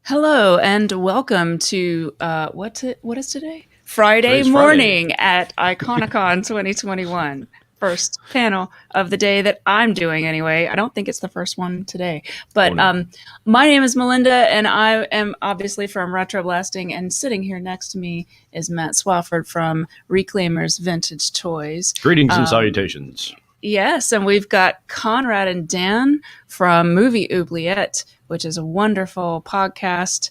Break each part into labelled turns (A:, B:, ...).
A: Hello and welcome to what is today? Friday
B: Today's
A: morning at Iconicon 2021. First panel of the day that I'm doing anyway. I don't think it's the first one today. But my name is Melinda and I am obviously from RetroBlasting, and sitting here next to me is Matt Swafford from Reklaimer's Vintage Toys.
B: Greetings and salutations.
A: Yes, and we've got Conrad and Dan from Movie Oubliette, which is a wonderful podcast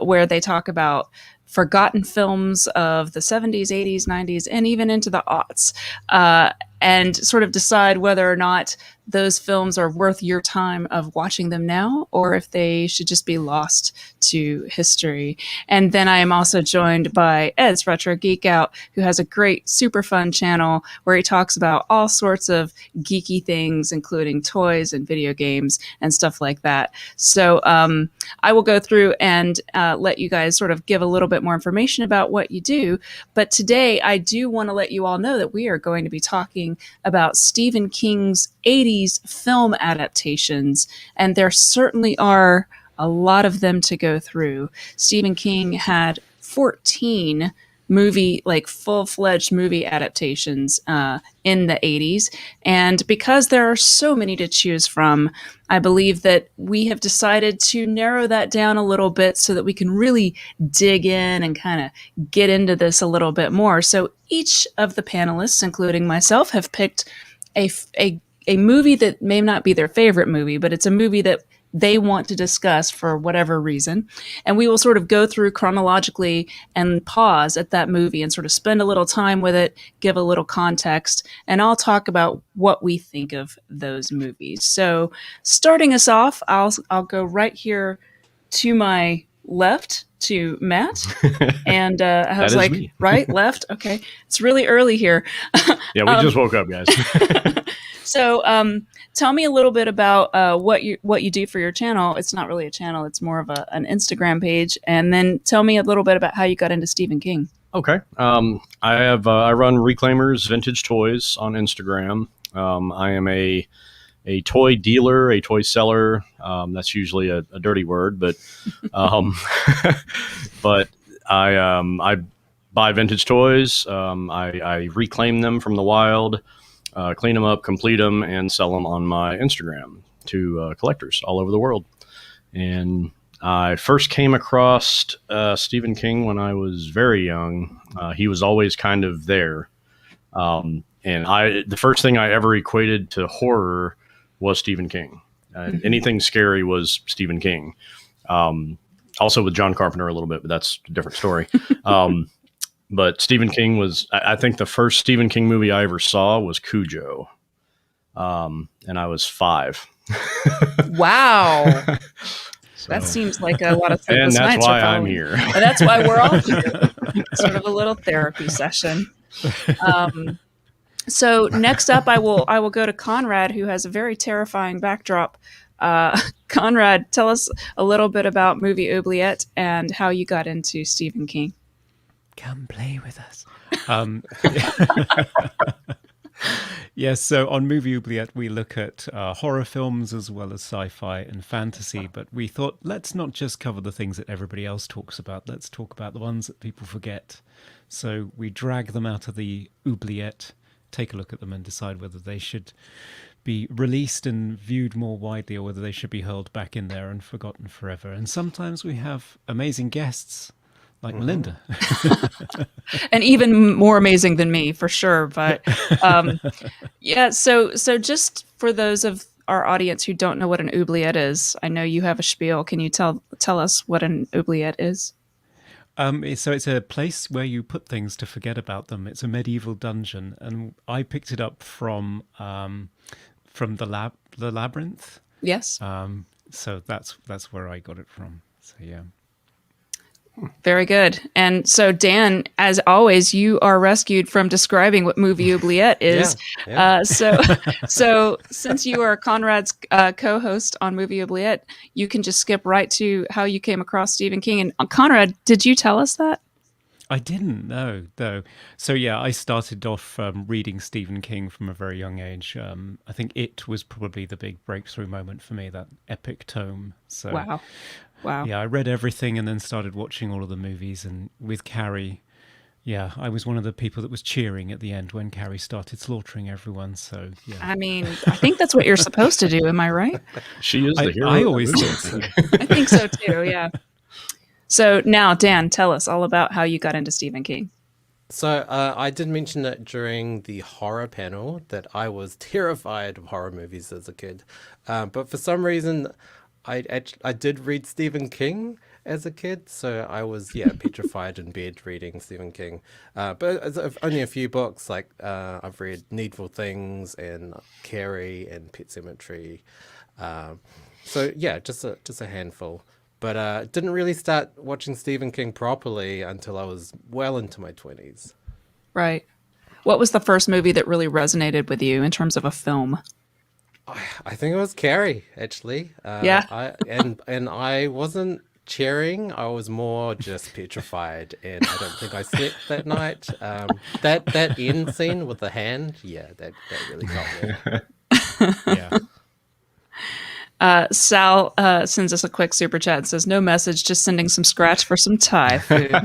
A: where they talk about forgotten films of the 70s, 80s, 90s, and even into the aughts, and sort of decide whether or not those films are worth your time of watching them now, or if they should just be lost to history. And then I am also joined by Ed's Retro Geek Out, who has a great, super fun channel where he talks about all sorts of geeky things, including toys and video games and stuff like that. So I will go through and let you guys sort of give a little bit more information about what you do. But today I do want to let you all know that we are going to be talking about Stephen King's 80s film adaptations, and there certainly are a lot of them to go through. Stephen King had 14 full-fledged movie adaptations in the 80s, and because there are so many to choose from, I believe that we have decided to narrow that down a little bit so that we can really dig in and kind of get into this a little bit more. So each of the panelists, including myself, have picked a movie that may not be their favorite movie, but it's a movie that they want to discuss for whatever reason. And we will sort of go through chronologically and pause at that movie and sort of spend a little time with it, give a little context, and I'll talk about what we think of those movies. So starting us off, I'll go right here to my left to Matt. And I was like, me. Right, left? Okay. It's really early here.
B: Yeah, we just woke up, guys.
A: So tell me a little bit about what you do for your channel. It's not really a channel. It's more of an Instagram page. And then tell me a little bit about how you got into Stephen King.
B: Okay. I run Reklaimer's Vintage Toys on Instagram. I am a toy dealer, a toy seller. That's usually a dirty word, but but I buy vintage toys. I reclaim them from the wild. Clean them up, complete them, and sell them on my Instagram to collectors all over the world. And I first came across Stephen King when I was very young. He was always kind of there. And the first thing I ever equated to horror was Stephen King. Anything scary was Stephen King. Also with John Carpenter a little bit, but that's a different story. But Stephen King was, I think the first Stephen King movie I ever saw was Cujo. And I was 5.
A: Wow. So, that seems like a lot of sleepless nights.
B: And that's why I'm here.
A: And that's why we're all here. Sort of a little therapy session. So next up, I will go to Conrad, who has a very terrifying backdrop. Conrad, tell us a little bit about Movie Oubliette and how you got into Stephen King.
C: Come play with us. Yes, so on Movie Oubliette, we look at horror films as well as sci-fi and fantasy, but we thought, let's not just cover the things that everybody else talks about. Let's talk about the ones that people forget. So we drag them out of the Oubliette, take a look at them and decide whether they should be released and viewed more widely or whether they should be hurled back in there and forgotten forever. And sometimes we have amazing guests like Melinda.
A: And even more amazing than me, for sure. But yeah, so just for those of our audience who don't know what an oubliette is, I know you have a spiel. Can you tell us what an oubliette is?
C: So it's a place where you put things to forget about them. It's a medieval dungeon, and I picked it up from the Labyrinth.
A: Yes.
C: So that's where I got it from. So yeah.
A: Very good. And so, Dan, as always, you are rescued from describing what Movie Oubliette is. Yeah. So since you are Conrad's co-host on Movie Oubliette, you can just skip right to how you came across Stephen King. And Conrad, did you tell us that?
C: I didn't know, though. So yeah, I started off reading Stephen King from a very young age. I think It was probably the big breakthrough moment for me, that epic tome. So,
A: wow. Wow.
C: Yeah, I read everything and then started watching all of the movies. And with Carrie, yeah, I was one of the people that was cheering at the end when Carrie started slaughtering everyone. So, yeah.
A: I mean, I think that's what you're supposed to do. Am I right?
B: She is the hero.
C: I
B: of the
C: always
B: movie.
C: thought so.
A: I think so too. Yeah. So now, Dan, tell us all about how you got into Stephen King.
D: So I did mention that during the horror panel that I was terrified of horror movies as a kid. But for some reason, I did read Stephen King as a kid. So I was, petrified in bed reading Stephen King. But it's only a few books. Like I've read Needful Things and Carrie and Pet Sematary. So yeah, just a handful. But didn't really start watching Stephen King properly until I was well into my 20s.
A: Right. What was the first movie that really resonated with you in terms of a film?
D: I think it was Carrie, actually.
A: Yeah.
D: And I wasn't cheering. I was more just petrified, and I don't think I slept that night. That end scene with the hand, that really got me.
C: Yeah.
A: Sal sends us a quick super chat and says, no message, just sending some scratch for some Thai food.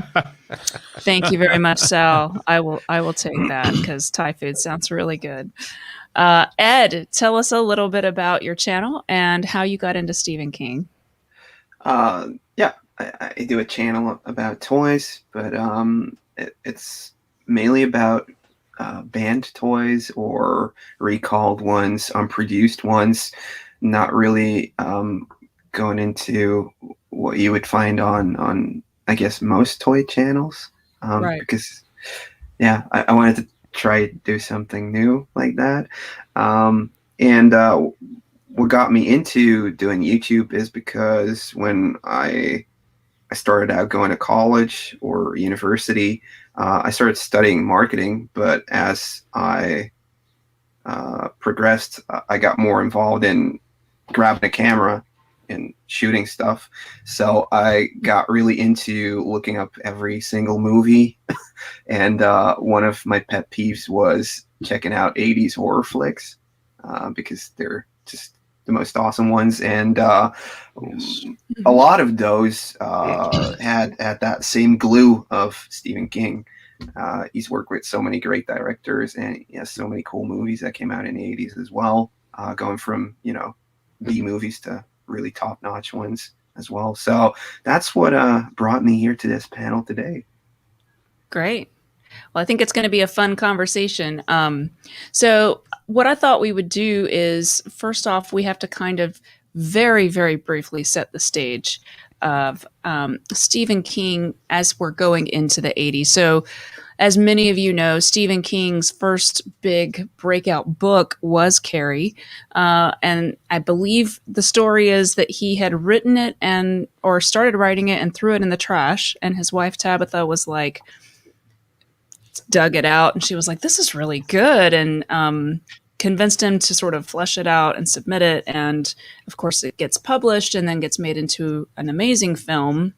A: Thank you very much, Sal. I will take that because Thai food sounds really good. Ed, tell us a little bit about your channel and how you got into Stephen King.
E: I do a channel about toys, but it's mainly about banned toys or recalled ones, unproduced ones. Not really going into what you would find on I guess most toy channels,
A: Right.
E: because I wanted to try to do something new like that. And what got me into doing YouTube is because when I started out going to college or university, I started studying marketing, but as I progressed, I got more involved in grabbing a camera and shooting stuff. So I got really into looking up every single movie. And one of my pet peeves was checking out 80s horror flicks because they're just the most awesome ones. And a lot of those had that same glue of Stephen King. He's worked with so many great directors, and he has so many cool movies that came out in the 80s as well, going from, B movies to really top-notch ones as well. So that's what brought me here to this panel today.
A: Great. Well, I think it's going to be a fun conversation. So what I thought we would do is, first off, we have to kind of very, very briefly set the stage of Stephen King as we're going into the 80s. So as many of you know, Stephen King's first big breakout book was Carrie. And I believe the story is that he had written it or started writing it and threw it in the trash. And his wife, Tabitha, was like, dug it out. And she was like, this is really good. And convinced him to sort of flesh it out and submit it. And of course, it gets published and then gets made into an amazing film.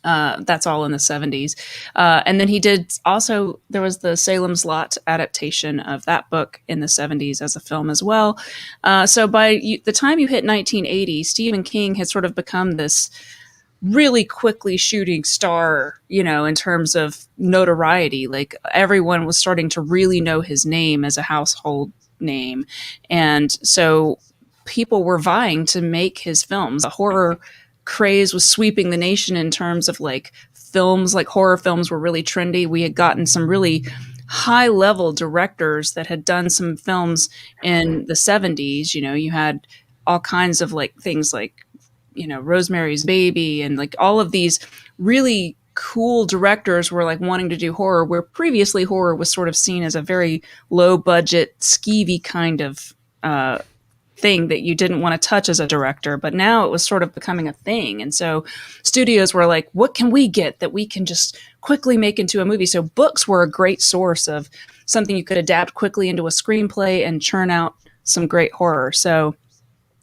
A: That's all in the 70s. And then he did also, there was the Salem's Lot adaptation of that book in the 70s as a film as well. So by the time you hit 1980, Stephen King had sort of become this really quickly shooting star, in terms of notoriety. Like everyone was starting to really know his name as a household name. And so people were vying to make his films. The horror craze was sweeping the nation in terms of films, horror films were really trendy. We had gotten some really high level directors that had done some films in the 70s. You had all kinds of things Rosemary's Baby and all of these really cool directors were wanting to do horror, where previously horror was sort of seen as a very low budget, skeevy kind of thing that you didn't want to touch as a director. But now it was sort of becoming a thing. And so studios were like, what can we get that we can just quickly make into a movie? So books were a great source of something you could adapt quickly into a screenplay and churn out some great horror. So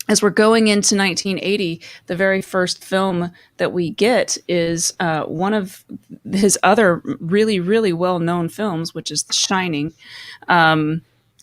A: as we're going into 1980, the very first film that we get is one of his other really, really well-known films, which is The Shining.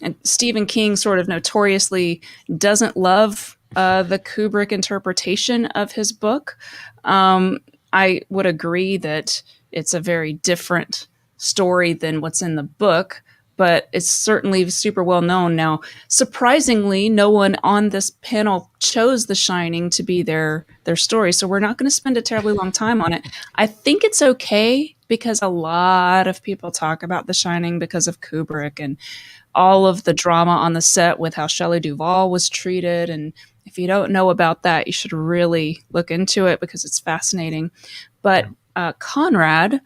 A: And Stephen King sort of notoriously doesn't love the Kubrick interpretation of his book. I would agree that it's a very different story than what's in the book, but it's certainly super well known. Now, surprisingly, no one on this panel chose The Shining to be their story, so we're not going to spend a terribly long time on it. I think it's okay because a lot of people talk about The Shining because of Kubrick and all of the drama on the set with how Shelley Duvall was treated. And if you don't know about that, you should really look into it because it's fascinating. But Conrad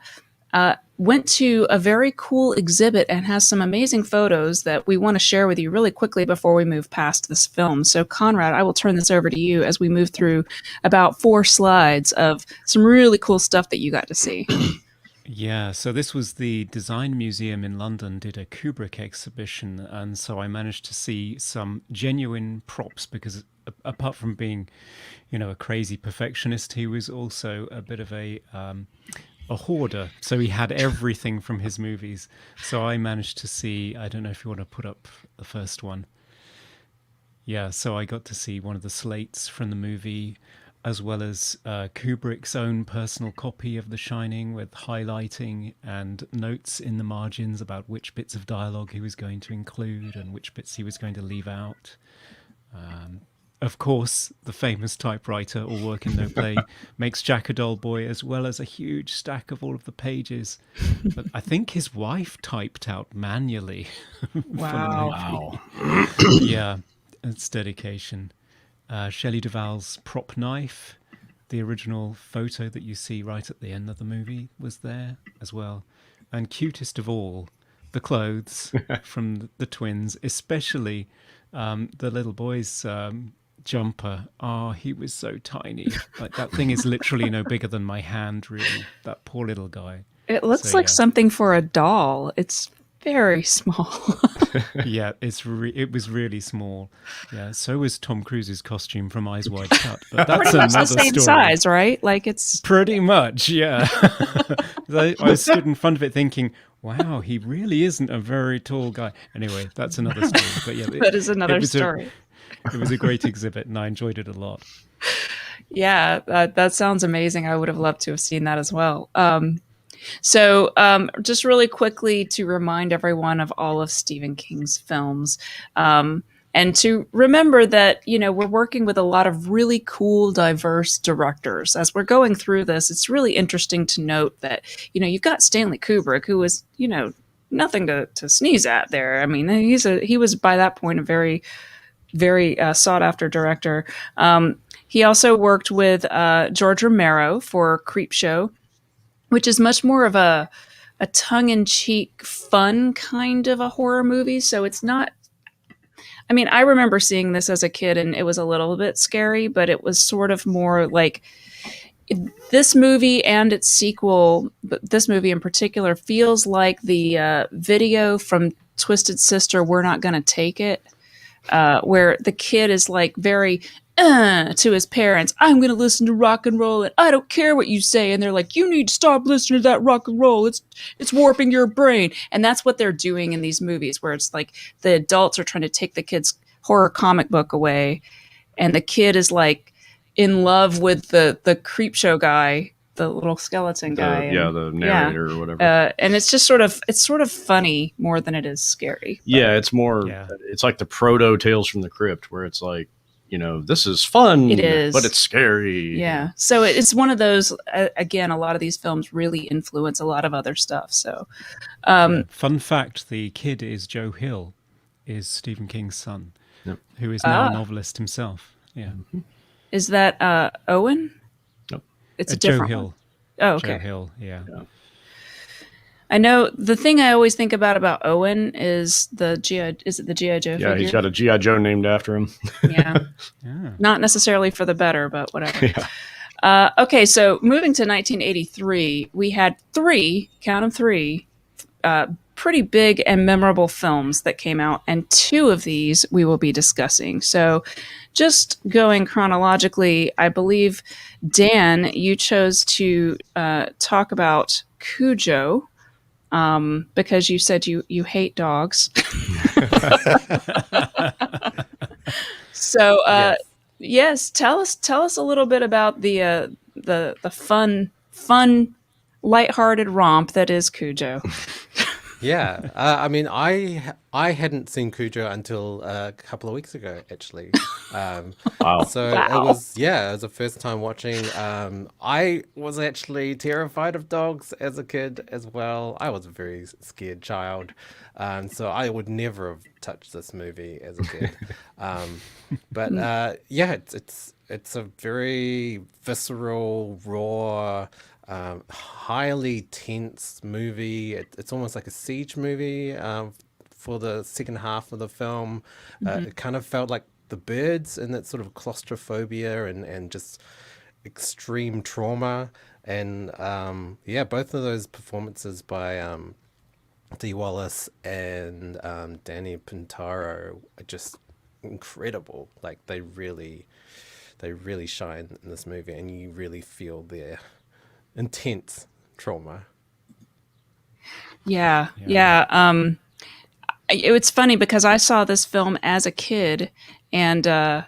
A: went to a very cool exhibit and has some amazing photos that we want to share with you really quickly before we move past this film. So Conrad, I will turn this over to you as we move through about 4 slides of some really cool stuff that you got to see.
C: Yeah, so this was the Design Museum in London did a Kubrick exhibition, and so I managed to see some genuine props because apart from being, a crazy perfectionist, he was also a bit of a hoarder. So he had everything from his movies. So I managed to see, I don't know if you want to put up the first one. Yeah, so I got to see one of the slates from the movie, as well as Kubrick's own personal copy of The Shining with highlighting and notes in the margins about which bits of dialogue he was going to include and which bits he was going to leave out. Of course, the famous typewriter, All Work and No Play, makes Jack a dull boy, as well as a huge stack of all of the pages. But I think his wife typed out manually.
A: Wow.
C: Yeah, it's dedication. Shelley Duvall's prop knife, the original photo that you see right at the end of the movie, was there as well. And cutest of all, the clothes from the twins, especially the little boy's jumper. Oh, he was so tiny. Like, that thing is literally no bigger than my hand, really. That poor little guy.
A: It looks like something for a doll. It's very small.
C: Yeah, it was really small. Yeah, so was Tom Cruise's costume from Eyes Wide Shut. But that's
A: pretty much
C: another
A: the same
C: story.
A: size, right? Like, it's
C: Pretty much, yeah. I stood in front of it thinking, wow, he really isn't a very tall guy. Anyway, that's another story. But yeah,
A: that is another story.
C: It was a great exhibit, and I enjoyed it a lot.
A: Yeah, that sounds amazing. I would have loved to have seen that as well. So just really quickly to remind everyone of all of Stephen King's films, and to remember that, we're working with a lot of really cool, diverse directors. As we're going through this, it's really interesting to note that, you've got Stanley Kubrick, who was, nothing to sneeze at there. I mean, he was by that point a very, very sought after director. He also worked with George Romero for Creepshow, which is much more of a tongue-in-cheek, fun kind of a horror movie. So it's not... I mean, I remember seeing this as a kid, and it was a little bit scary, but it was sort of more like... This movie and its sequel, but this movie in particular, feels like the video from Twisted Sister, We're Not Gonna Take It, where the kid is like very... to his parents, I'm going to listen to rock and roll and I don't care what you say. And they're like, you need to stop listening to that rock and roll. It's warping your brain. And that's what they're doing in these movies, where it's like the adults are trying to take the kid's horror comic book away. And the kid is like in love with the Creepshow guy, the little skeleton guy.
B: The narrator or whatever.
A: And it's just sort of funny more than it is scary.
B: Yeah, it's more, it's like the proto Tales from the Crypt, where it's like, this is fun,
A: it is,
B: but it's scary.
A: Yeah. So it's one of those, again, a lot of these films really influence a lot of other stuff. So,
C: fun fact, the kid is Joe Hill, is Stephen King's son, who is now a novelist himself. Yeah. Mm-hmm.
A: Is that Owen?
B: Nope.
A: It's a different
C: Joe Hill.
A: one. Oh, okay.
C: Joe Hill, yeah.
A: I know the thing I always think about Owen is the G.I. Is it the G.I. Joe figure?
B: Yeah, he's got a G.I. Joe named after him.
A: Yeah. Not necessarily for the better, but whatever. Yeah. Okay, so moving to 1983, we had count them three, pretty big and memorable films that came out, and 2 of these we will be discussing. So just going chronologically, I believe, Dan, you chose to talk about Cujo. Because you said you hate dogs. So Yes, tell us a little bit about the fun, lighthearted romp that is Cujo.
D: Yeah, I mean, I hadn't seen Cujo until a couple of weeks ago, actually.
B: Wow.
D: So it
A: Wow.
D: was, yeah, it was the first time watching. I was actually terrified of dogs as a kid as well. I was a very scared child, so I would never have touched this movie as a kid. But yeah, it's a very visceral, raw, highly tense movie. It's almost like a siege movie for the second half of the film. It kind of felt like The Birds and that sort of claustrophobia and just extreme trauma. And yeah, both of those performances by Dee Wallace and Danny Pintaro are just incredible. Like they really shine in this movie, and you really feel their intense trauma.
A: Yeah, yeah. It's funny because I saw this film as a kid, and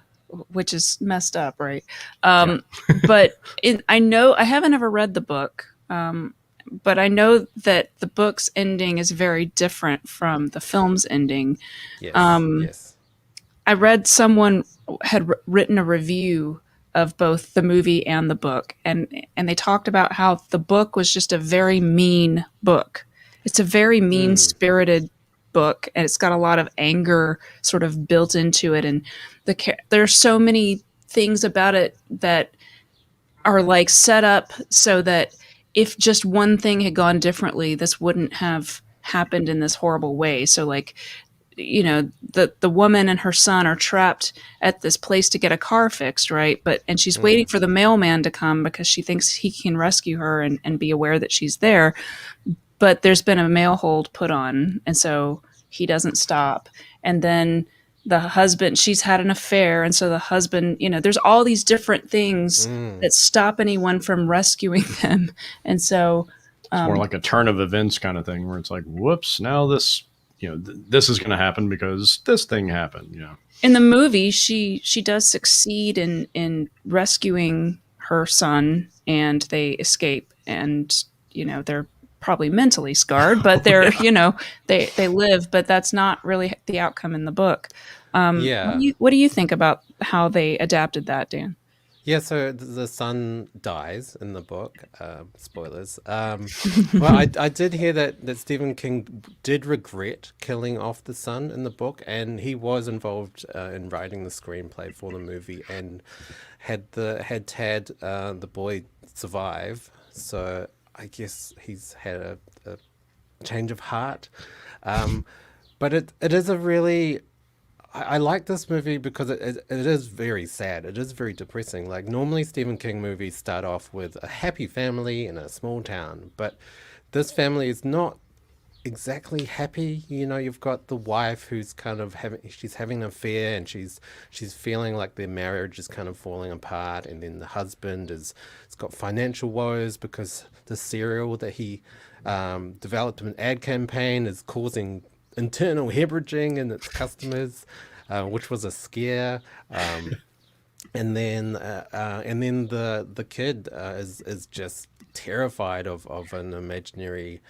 A: which is messed up, right? But I haven't ever read the book, but I know that the book's ending is very different from the film's ending.
D: Yes, yes.
A: I read someone had written a review of both the movie and the book, and they talked about how the book was just a very mean book. It's a very mean spirited book, and it's got a lot of anger sort of built into it, and there's so many things about it that are like set up so that if just one thing had gone differently, this wouldn't have happened in this horrible way. So like, you know, the woman and her son are trapped at this place to get a car fixed, right? And she's waiting for the mailman to come because she thinks he can rescue her and be aware that she's there. But there's been a mail hold put on, and so he doesn't stop. And then the husband, she's had an affair, and so the husband, you know, there's all these different things that stop anyone from rescuing them. And so
B: It's more like a turn of events kind of thing where it's like, whoops, now this, you know, this is going to happen because this thing happened, you know.
A: in the movie, she does succeed in rescuing her son, and they escape, and you know they're probably mentally scarred, but they're you know they live, but that's not really the outcome in the book.
D: Yeah.
A: What do you think about how they adapted that, Dan?
D: Yeah, so the son dies in the book. Spoilers. Well, I did hear that Stephen King did regret killing off the son in the book, and he was involved in writing the screenplay for the movie, and had the boy survive. So I guess he's had a change of heart. But it is a really... I like this movie because it is very sad. It is very depressing. Like normally Stephen King movies start off with a happy family in a small town, but this family is not exactly happy. You know, you've got the wife who's kind of having an affair, and she's feeling like their marriage is kind of falling apart, and then the husband has got financial woes because the cereal that he developed an ad campaign is causing internal hemorrhaging in its customers, which was a scare. And then the kid is just terrified of an imaginary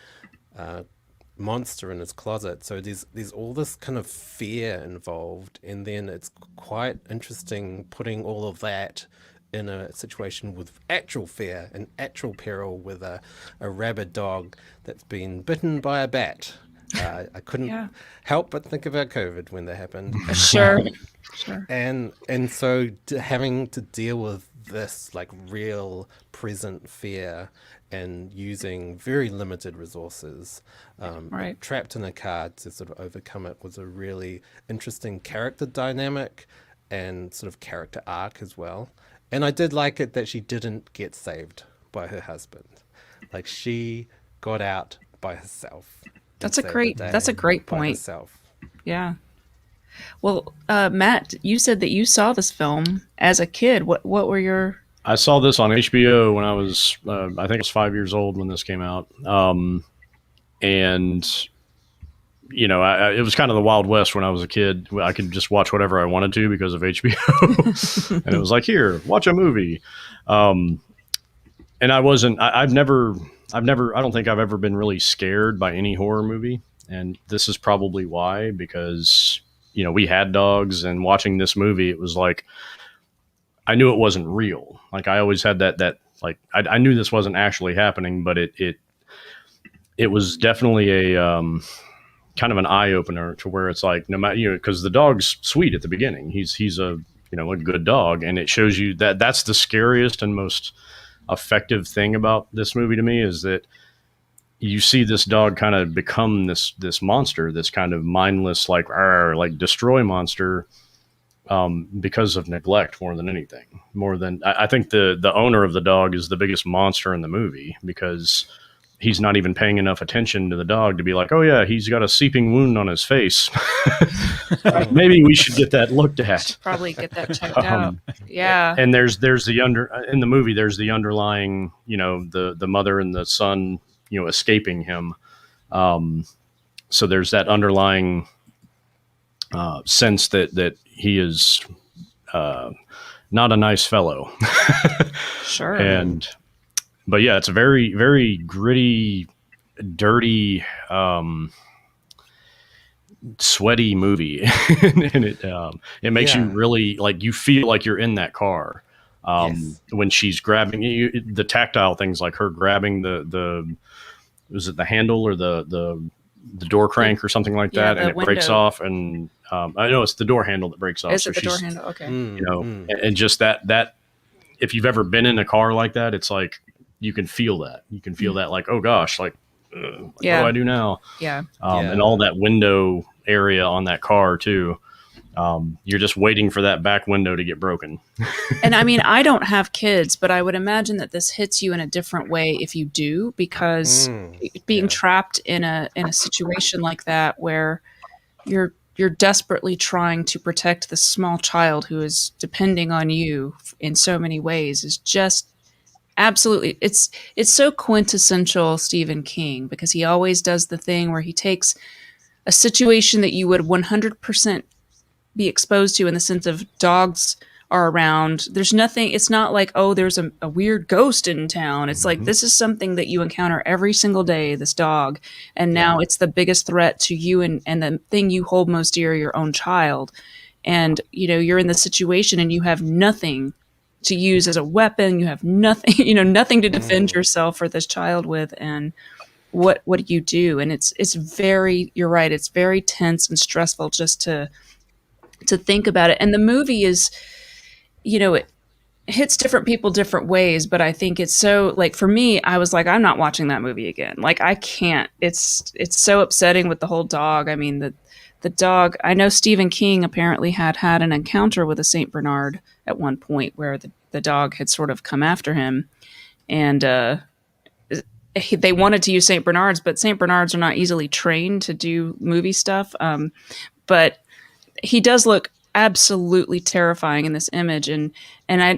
D: monster in his closet. So there's all this kind of fear involved, and then it's quite interesting putting all of that in a situation with actual fear and actual peril with a rabid dog that's been bitten by a bat. I couldn't help but think about COVID when that happened.
A: Sure.
D: And so having to deal with this like real present fear and using very limited resources, trapped in a car to sort of overcome it, was a really interesting character dynamic and sort of character arc as well. And I did like it that she didn't get saved by her husband. Like she got out by herself.
A: That's a great point.
D: Herself.
A: Yeah. Well, Matt, you said that you saw this film as a kid. What were your...
B: I saw this on HBO when I was, I think I was 5 years old when this came out. And you know, it was kind of the Wild West when I was a kid. I could just watch whatever I wanted to because of HBO, and it was like, here, watch a movie. And I wasn't. I've never. I don't think I've ever been really scared by any horror movie, and this is probably why. Because you know, we had dogs, and watching this movie, it was like I knew it wasn't real. Like I always had that like I knew this wasn't actually happening, but it was definitely a kind of an eye opener to where it's like no matter, you know, because the dog's sweet at the beginning. He's a, you know, a good dog, and it shows you that that's the scariest and most effective thing about this movie to me is that you see this dog kind of become this monster, this kind of mindless like destroy monster, because of neglect more than anything. More than I think the owner of the dog is the biggest monster in the movie because he's not even paying enough attention to the dog to be like, oh yeah, he's got a seeping wound on his face. Maybe we should get that looked at.
A: Probably get that checked out. Yeah.
B: And there's in the movie, there's the underlying, you know, the mother and the son, you know, escaping him. So there's that underlying sense that he is not a nice fellow.
A: Sure.
B: But yeah, it's a very, very gritty, dirty, sweaty movie, and it makes you really like you feel like you're in that car when she's grabbing the tactile things, like her grabbing the was it the handle or the door crank or something like that, and it breaks off, and I know it's the door handle that breaks off.
A: Is it the door handle? Okay.
B: You know, and just that if you've ever been in a car like that, it's like. You can feel that. You can feel that, like, oh gosh, like, what do I do now?
A: Yeah.
B: And all that window area on that car too. You're just waiting for that back window to get broken.
A: And I mean, I don't have kids, but I would imagine that this hits you in a different way if you do, because being trapped in a situation like that where you're desperately trying to protect the small child who is depending on you in so many ways is just absolutely, it's so quintessential Stephen King, because he always does the thing where he takes a situation that you would 100% be exposed to in the sense of dogs are around. There's nothing, it's not like, oh, there's a weird ghost in town. It's like, this is something that you encounter every single day, this dog. And now it's the biggest threat to you and the thing you hold most dear, your own child. And, you know, you're in the situation and you have nothing to use as a weapon. You have nothing, you know, nothing to defend yourself or this child with. And what do you do? And it's very, you're right. It's very tense and stressful just to think about it. And the movie is, you know, it hits different people different ways, but I think it's so, like, for me, I was like, I'm not watching that movie again. Like, I can't, it's so upsetting with the whole dog. I mean, the dog, I know Stephen King apparently had an encounter with a Saint Bernard at one point where the dog had sort of come after him, and they wanted to use Saint Bernards, but Saint Bernards are not easily trained to do movie stuff. But he does look absolutely terrifying in this image, and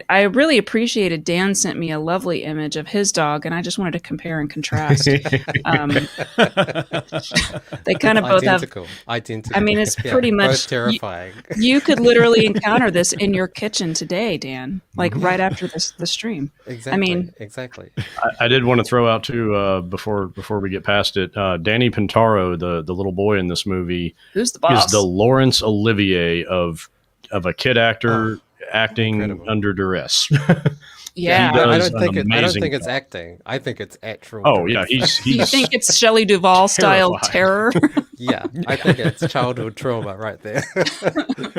A: I really appreciated Dan sent me a lovely image of his dog, and I just wanted to compare and contrast. They kind of both
D: identical.
A: I mean, it's pretty much
D: both terrifying.
A: You could literally encounter this in your kitchen today, Dan, like right after the stream.
D: Exactly.
A: I mean,
D: exactly.
B: I did want to throw out too before we get past it. Danny Pintaro, the little boy in this movie,
A: who's the boss?
B: Is the Laurence Olivier of a kid actor acting
D: incredible.
B: Under duress.
A: Yeah,
D: I don't think it's acting. I think it's actual.
B: Oh yeah, he's
A: You think it's Shelley Duvall style terror?
D: Yeah, I think it's childhood trauma right there.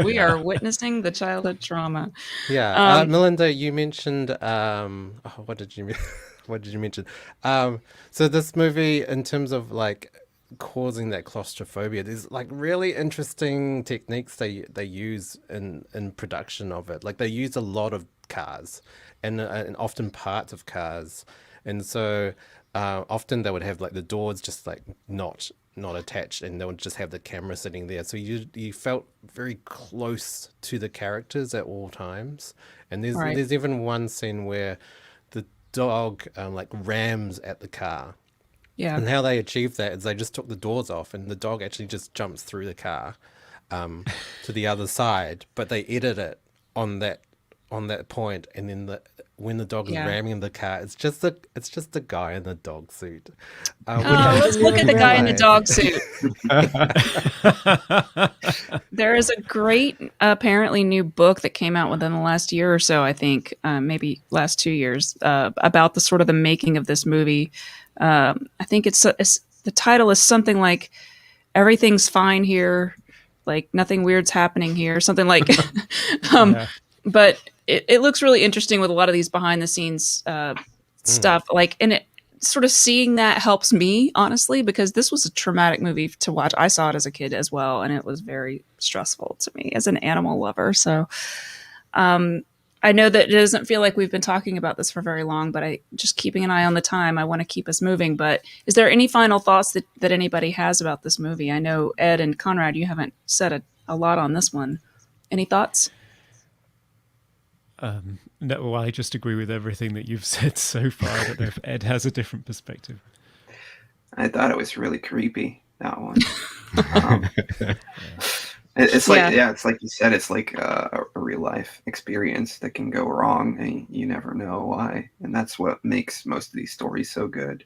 A: We are witnessing the childhood trauma.
D: Yeah, Melinda, you mentioned what did you mention? So this movie, in terms of like causing that claustrophobia, there's like really interesting techniques they use in production of it. Like they use a lot of cars and often parts of cars, and so often they would have like the doors just like not attached, and they would just have the camera sitting there, so you felt very close to the characters at all times. And there's even one scene where the dog like rams at the car.
A: Yeah.
D: And how they achieved that is they just took the doors off, and the dog actually just jumps through the car to the other side. But they edit it on that point, and then when the dog is ramming the car, it's just the guy in the dog suit.
A: Let's look at the guy in the dog suit. There is a great, apparently new book that came out within the last year or so, I think, maybe last 2 years, about the sort of the making of this movie. I think it's the title is something like "Everything's Fine Here," like nothing weird's happening here, something like. But it looks really interesting with a lot of these behind the scenes stuff. Like, and it sort of seeing that helps me, honestly, because this was a traumatic movie to watch. I saw it as a kid as well, and it was very stressful to me as an animal lover. So I know that it doesn't feel like we've been talking about this for very long, but I just keeping an eye on the time. I want to keep us moving. But is there any final thoughts that anybody has about this movie? I know, Ed and Conrad, you haven't said a lot on this one. Any thoughts?
C: No, well, I just agree with everything that you've said so far. I don't know if Ed has a different perspective.
E: I thought it was really creepy, that one. It's like, it's like you said, it's like a real life experience that can go wrong, and you never know why. And that's what makes most of these stories so good.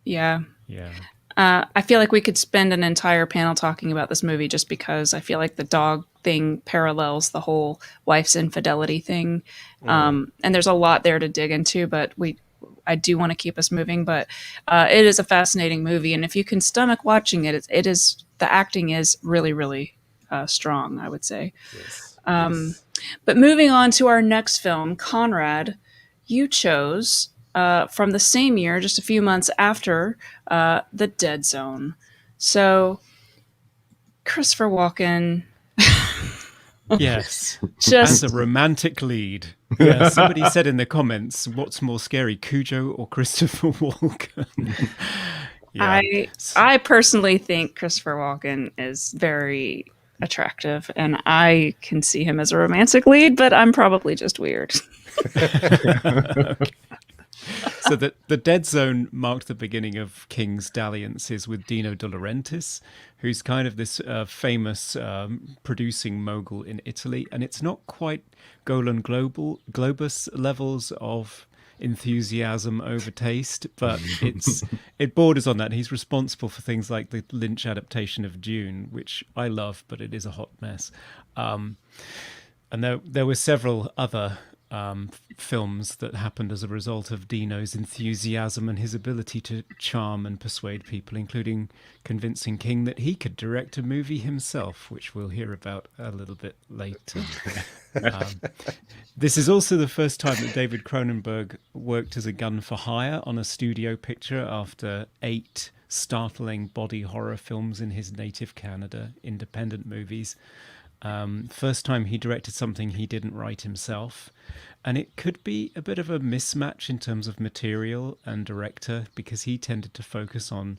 A: Yeah.
C: Yeah.
A: I feel like we could spend an entire panel talking about this movie just because I feel like the dog thing parallels the whole wife's infidelity thing. And there's a lot there to dig into, but I do want to keep us moving. But it is a fascinating movie. And if you can stomach watching it, the acting is really, really strong, I would say.
D: Yes.
A: But moving on to our next film, Conrad, you chose from the same year, just a few months after, The Dead Zone. So, Christopher Walken.
C: Yes.
A: Just
C: as a romantic lead. Yeah, somebody said in the comments, what's more scary, Cujo or Christopher Walken? Yeah.
A: I personally think Christopher Walken is very attractive, and I can see him as a romantic lead, but I'm probably just weird.
C: Okay. So the Dead Zone marked the beginning of King's dalliances with Dino De Laurentiis, who's kind of this famous producing mogul in Italy. And it's not quite Golan Globus levels of enthusiasm over taste, but it borders on that. He's responsible for things like the Lynch adaptation of Dune, which I love, but it is a hot mess. And there were several other films that happened as a result of Dino's enthusiasm and his ability to charm and persuade people, including convincing King that he could direct a movie himself, which we'll hear about a little bit later. This is also the first time that David Cronenberg worked as a gun for hire on a studio picture after 8 startling body horror films in his native Canada, independent movies. First time he directed something he didn't write himself, and it could be a bit of a mismatch in terms of material and director, because he tended to focus on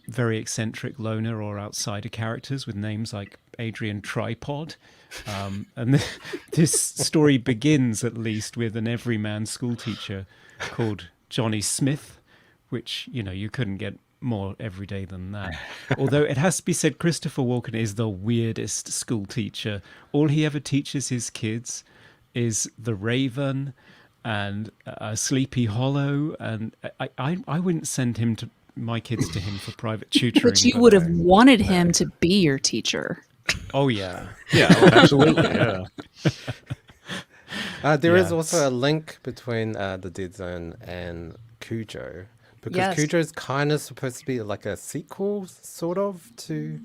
C: very eccentric loner or outsider characters with names like Adrian Tripod, and this story begins at least with an everyman schoolteacher called Johnny Smith, which you couldn't get more everyday than that. Although it has to be said, Christopher Walken is the weirdest school teacher. All he ever teaches his kids is The Raven and Sleepy Hollow, and I wouldn't send my kids to him for private tutoring.
A: But you would have wanted him to be your teacher.
C: Oh yeah.
B: Absolutely. Yeah.
D: There is also a link between The Dead Zone and Cujo. Because Cujo is kind of supposed to be like a sequel, sort of, to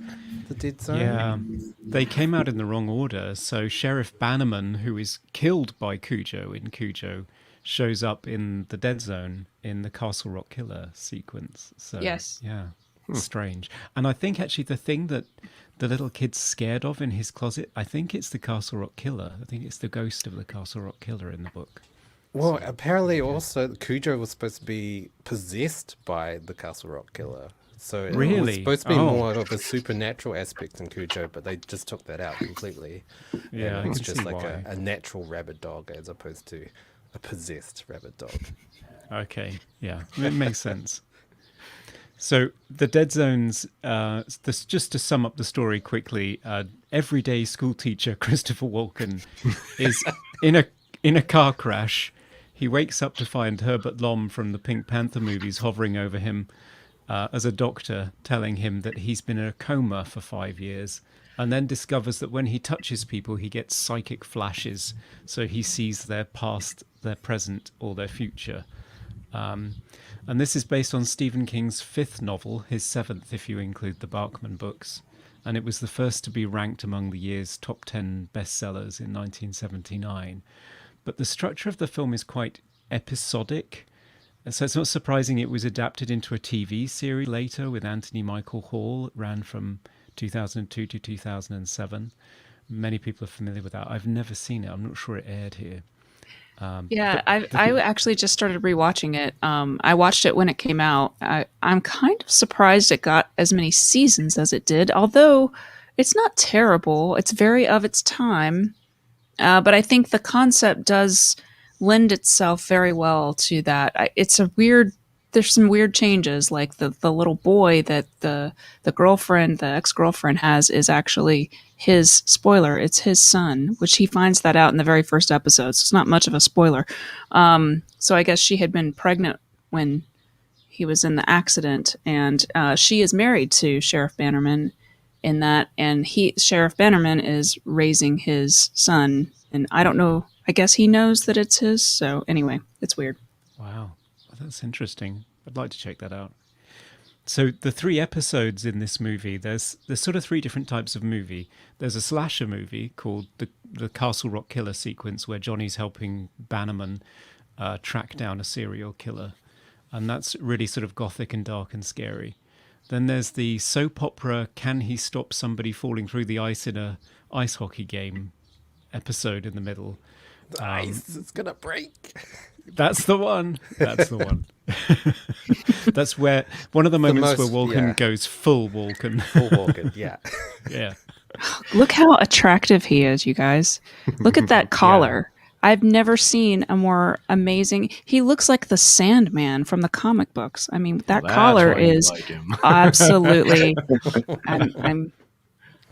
D: The Dead Zone.
C: Yeah, they came out in the wrong order. So Sheriff Bannerman, who is killed by Cujo in Cujo, shows up in The Dead Zone in the Castle Rock Killer sequence. So,
A: yes.
C: Yeah, strange. And I think actually the thing that the little kid's scared of in his closet, I think it's the Castle Rock Killer. I think it's the ghost of the Castle Rock Killer in the book.
D: Well, apparently also Cujo was supposed to be possessed by the Castle Rock Killer. So it was supposed to be more of a supernatural aspect in Cujo, but they just took that out completely.
C: Yeah,
D: and it's just like a natural rabid dog as opposed to a possessed rabid dog.
C: Okay, yeah, it makes sense. So the Dead Zones, just to sum up the story quickly, everyday school teacher Christopher Walken is in a car crash. He wakes up to find Herbert Lom from the Pink Panther movies hovering over him as a doctor, telling him that he's been in a coma for 5 years, and then discovers that when he touches people, he gets psychic flashes, so he sees their past, their present, or their future. And this is based on Stephen King's 5th novel, his 7th if you include the Barkman books. And it was the first to be ranked among the year's top 10 bestsellers in 1979. But the structure of the film is quite episodic. So it's not surprising it was adapted into a TV series later with Anthony Michael Hall. It ran from 2002 to 2007. Many people are familiar with that. I've never seen it. I'm not sure it aired here.
A: I actually just started rewatching it. I watched it when it came out. I'm kind of surprised it got as many seasons as it did, although it's not terrible. It's very of its time. But I think the concept does lend itself very well to that. There's some weird changes, like the little boy that the ex-girlfriend has is actually his, spoiler, it's his son, which he finds that out in the very first episode, so it's not much of a spoiler. So I guess she had been pregnant when he was in the accident, and she is married to Sheriff Bannerman in that, and Sheriff Bannerman is raising his son, and I don't know, I guess he knows that it's his, so anyway, it's weird.
C: Wow. That's interesting. I'd like to check that out. So the 3 episodes in this movie, there's sort of 3 different types of movie. There's a slasher movie called the Castle Rock Killer sequence, where Johnny's helping Bannerman track down a serial killer. And that's really sort of gothic and dark and scary. Then there's the soap opera Can He Stop Somebody Falling Through the Ice in a Ice Hockey Game episode in the middle.
D: The ice is going to break.
C: That's the one. That's the one. That's where one of the moments where Walken goes full Walken.
D: Full Walken, yeah.
C: Yeah.
A: Look how attractive he is, you guys. Look at that collar. Yeah. I've never seen a more amazing. He looks like the Sandman from the comic books. I mean, that collar is like absolutely. I'm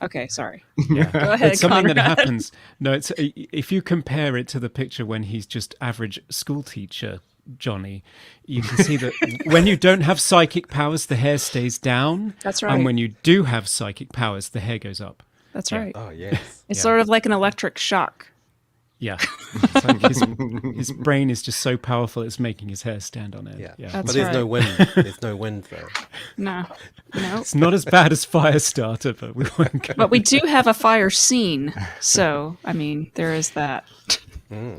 A: okay, sorry.
C: Yeah.
A: Go ahead,
C: it's something
A: Conrad.
C: that happens. No, it's if you compare it to the picture when he's just average school teacher Johnny, you can see that when you don't have psychic powers, the hair stays down.
A: That's right.
C: And when you do have psychic powers, the hair goes up.
A: That's right.
D: Oh, yes.
A: It's sort of like an electric shock.
C: Yeah. It's like his brain is just so powerful, it's making his hair stand on end.
D: Yeah.
A: That's
D: But there's
A: right.
D: no wind. There's no wind, though.
A: No.
C: It's not as bad as Firestarter, but we won't go.
A: But we do have a fire scene. So, I mean, there is that.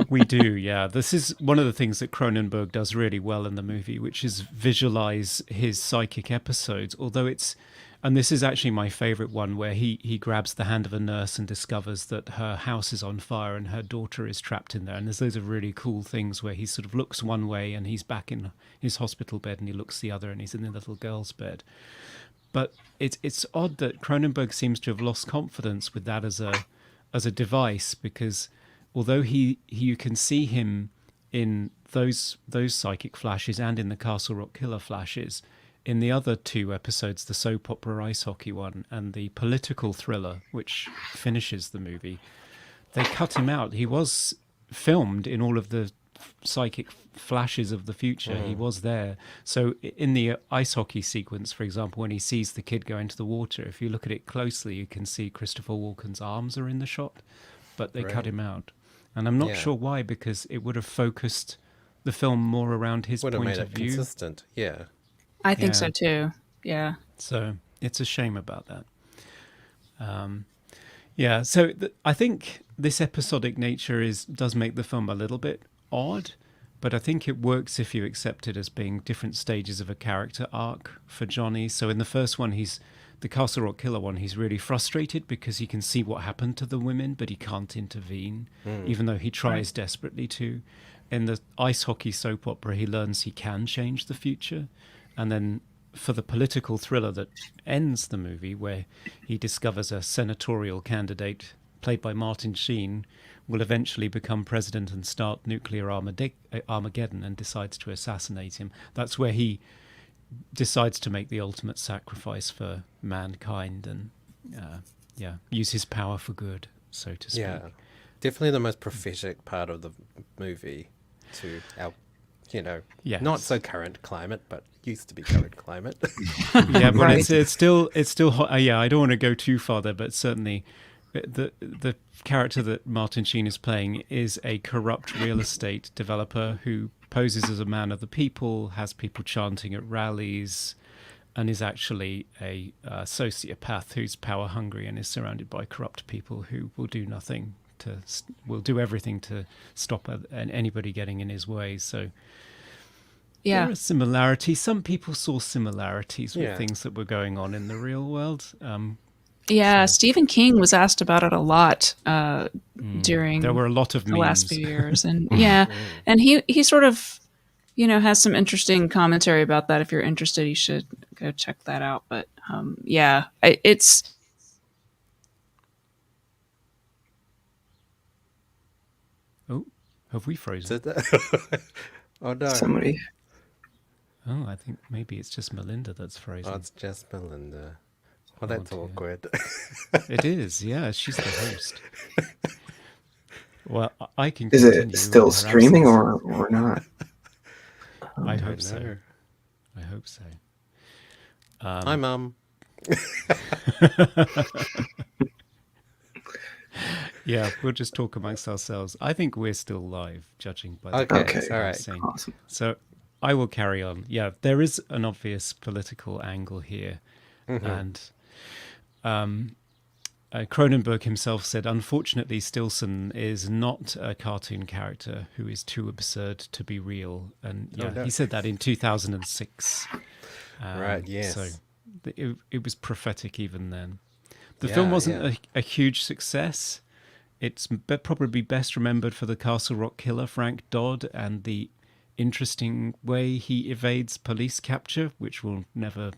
C: We do, yeah. This is one of the things that Cronenberg does really well in the movie, which is visualize his psychic episodes. Although and this is actually my favorite one, where he grabs the hand of a nurse and discovers that her house is on fire and her daughter is trapped in there. And there's those are really cool things where he sort of looks one way and he's back in his hospital bed, and he looks the other and he's in the little girl's bed. But it's odd that Cronenberg seems to have lost confidence with that as a device, because although you can see him in those psychic flashes and in the Castle Rock Killer flashes, in the other 2 episodes, the soap opera ice hockey one and the political thriller, which finishes the movie, they cut him out. He was filmed in all of the psychic flashes of the future. He was there. So in the ice hockey sequence, for example, when he sees the kid go into the water, if you look at it closely, you can see Christopher Walken's arms are in the shot, but they cut him out. And I'm not sure why, because it would have focused the film more around his
D: Would have
C: point
D: made
C: of
D: it
C: view.
D: consistent, yeah.
A: I think so too. Yeah.
C: So it's a shame about that. So I think this episodic nature does make the film a little bit odd, but I think it works if you accept it as being different stages of a character arc for Johnny. So in the first one, the Castle Rock Killer one, he's really frustrated because he can see what happened to the women, but he can't intervene, even though he tries desperately to. In the ice hockey soap opera, he learns he can change the future. And then for the political thriller that ends the movie, where he discovers a senatorial candidate played by Martin Sheen will eventually become president and start nuclear Armageddon, and decides to assassinate him. That's where he decides to make the ultimate sacrifice for mankind and use his power for good, so to speak.
D: Yeah, definitely the most prophetic part of the movie to our,
C: Yes.
D: not so current climate, but used to be current climate.
C: Yeah, but
A: Right.
C: it's still hot. Yeah, I don't want to go too far there, but certainly the character that Martin Sheen is playing is a corrupt real estate developer who poses as a man of the people, has people chanting at rallies, and is actually a sociopath who's power hungry and is surrounded by corrupt people who will do nothing will do everything to stop anybody getting in his way. So there are similarities. Some people saw similarities with things that were going on in the real world.
A: Stephen King was asked about it a lot during
C: there were a lot of
A: the
C: memes.
A: last few years, and and he sort of has some interesting commentary about that. If you're interested, you should go check that out. But it's
C: Oh, have we frozen?
D: Oh no!
E: Somebody.
C: Oh, I think maybe it's just Melinda that's frozen.
D: Oh, it's just Melinda. Well, that's
C: dear.
D: awkward.
C: It is, yeah. She's the host. Well, I can.
E: Is
C: continue
E: it still
C: in her
E: streaming
C: absence.
E: or not?
C: I hope so.
D: know.
C: I hope so.
D: Hi, Mum.
C: Yeah, we'll just talk amongst ourselves. I think we're still live, judging by the
D: Okay,
E: Okay.
D: all right.
C: saying.
E: Awesome.
C: So I will carry on. Yeah, there is an obvious political angle here. And Cronenberg himself said, unfortunately, Stilson is not a cartoon character who is too absurd to be real. And
D: no.
C: he said that in 2006.
D: Right, yes.
C: So it was prophetic even then. The film wasn't a huge success. It's probably best remembered for the Castle Rock killer, Frank Dodd, and the interesting way he evades police capture, which will never...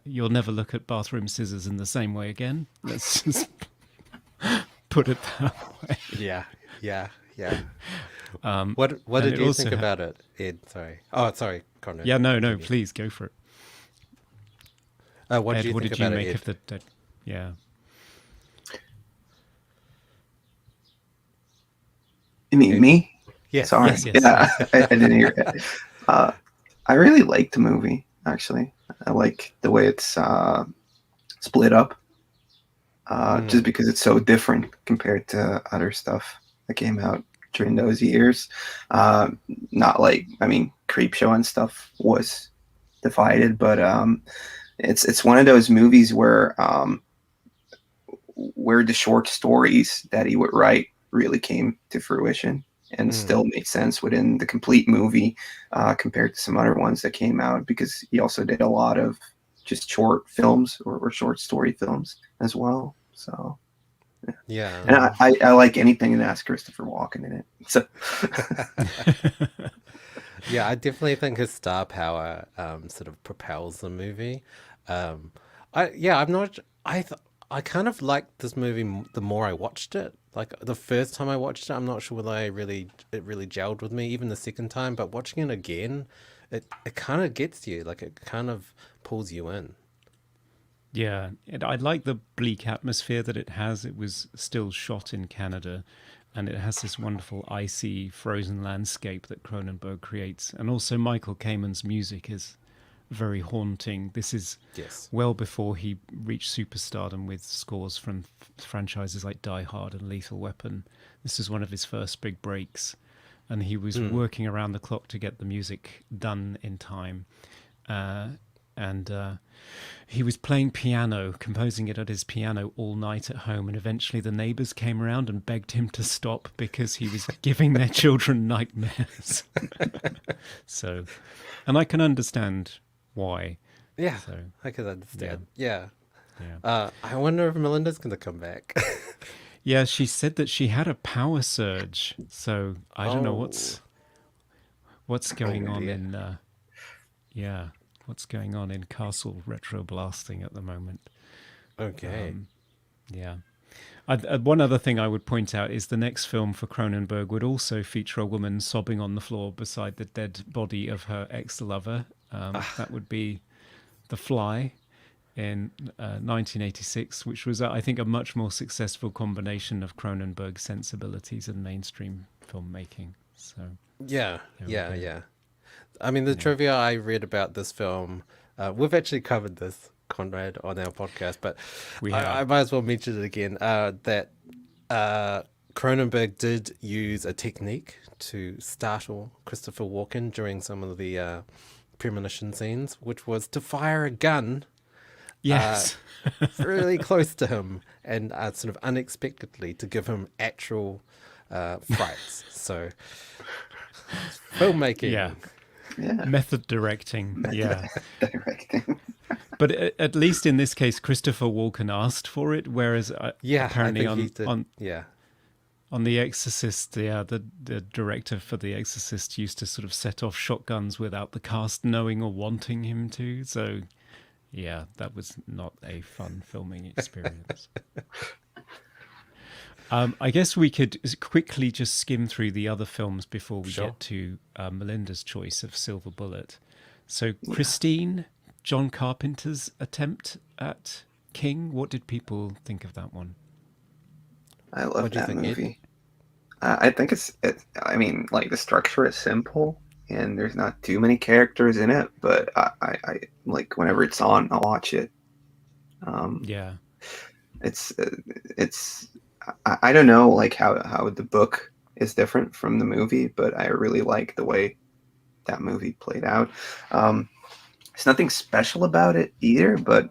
C: you'll never look at bathroom scissors in the same way again. Let's just put it that way.
D: Yeah. What did you think about it, Ed? Sorry. Oh, sorry, Conrad.
C: Yeah, no, please go for it.
D: What
C: Ed,
D: did you
C: what
D: think
C: did you
D: about
C: make
D: it,
C: of the... Yeah.
E: You mean me?
D: Yes.
E: Sorry.
C: Yes.
E: Yeah, I didn't hear it. I really liked the movie, actually. I like the way it's split up, just because it's so different compared to other stuff that came out during those years. Not like, Creepshow and stuff was divided, but it's one of those movies where the short stories that he would write really came to fruition and still made sense within the complete movie compared to some other ones that came out, because he also did a lot of just short films or short story films as well. So
D: Yeah.
E: and I like anything that has Christopher Walken in it. So
D: Yeah, I definitely think his star power sort of propels the movie. I kind of liked this movie the more I watched it. Like the first time I watched it, I'm not sure whether it really gelled with me. Even the second time, but watching it again, it kind of gets you. Like it kind of pulls you in.
C: Yeah, I like the bleak atmosphere that it has. It was still shot in Canada, and it has this wonderful icy, frozen landscape that Cronenberg creates. And also Michael Kamen's music is very haunting. This is well before he reached superstardom with scores from franchises like Die Hard and Lethal Weapon. This is one of his first big breaks, and he was working around the clock to get the music done in time. He was playing piano, composing it at his piano all night at home, and eventually the neighbors came around and begged him to stop because he was giving their children nightmares. So, and I can understand why.
D: Yeah,
C: So,
D: I can understand. Yeah.
C: yeah.
D: I wonder if Melinda's going to come back.
C: Yeah, she said that she had a power surge. So I don't know what's going on
D: dear.
C: in what's going on in Castle RetroBlasting at the moment.
D: Okay.
C: Yeah. One other thing I would point out is the next film for Cronenberg would also feature a woman sobbing on the floor beside the dead body of her ex-lover. That would be The Fly in 1986, which was, I think, a much more successful combination of Cronenberg's sensibilities and mainstream filmmaking. So
D: Yeah,
C: there we
D: yeah,
C: go.
D: yeah. I mean, the trivia I read about this film, we've actually covered this, Conrad, on our podcast, but
C: We
D: I
C: have.
D: might as well mention it again, that Cronenberg did use a technique to startle Christopher Walken during some of the premonition scenes, which was to fire a gun
C: Yes.
D: really close to him and sort of unexpectedly to give him actual frights. So, filmmaking.
C: Yeah.
E: Yeah.
C: Method directing. Yeah.
E: Directing.
C: But at least in this case, Christopher Walken asked for it, whereas
D: Yeah,
C: apparently
D: I think he did. Yeah.
C: on The Exorcist, the director for The Exorcist used to sort of set off shotguns without the cast knowing or wanting him to. So, yeah, that was not a fun filming experience. I guess we could quickly just skim through the other films before we
D: Sure.
C: get to Melinda's choice of Silver Bullet. So, Christine, John Carpenter's attempt at King. What did people think of that one?
E: I love
D: What do you
E: that
D: think, Ed?
E: movie. I think I mean, like, the structure is simple and there's not too many characters in it, but I like, whenever it's on, I'll watch it.
C: Yeah.
E: It's I don't know, like, how the book is different from the movie, but I really like the way that movie played out. There's nothing special about it either, but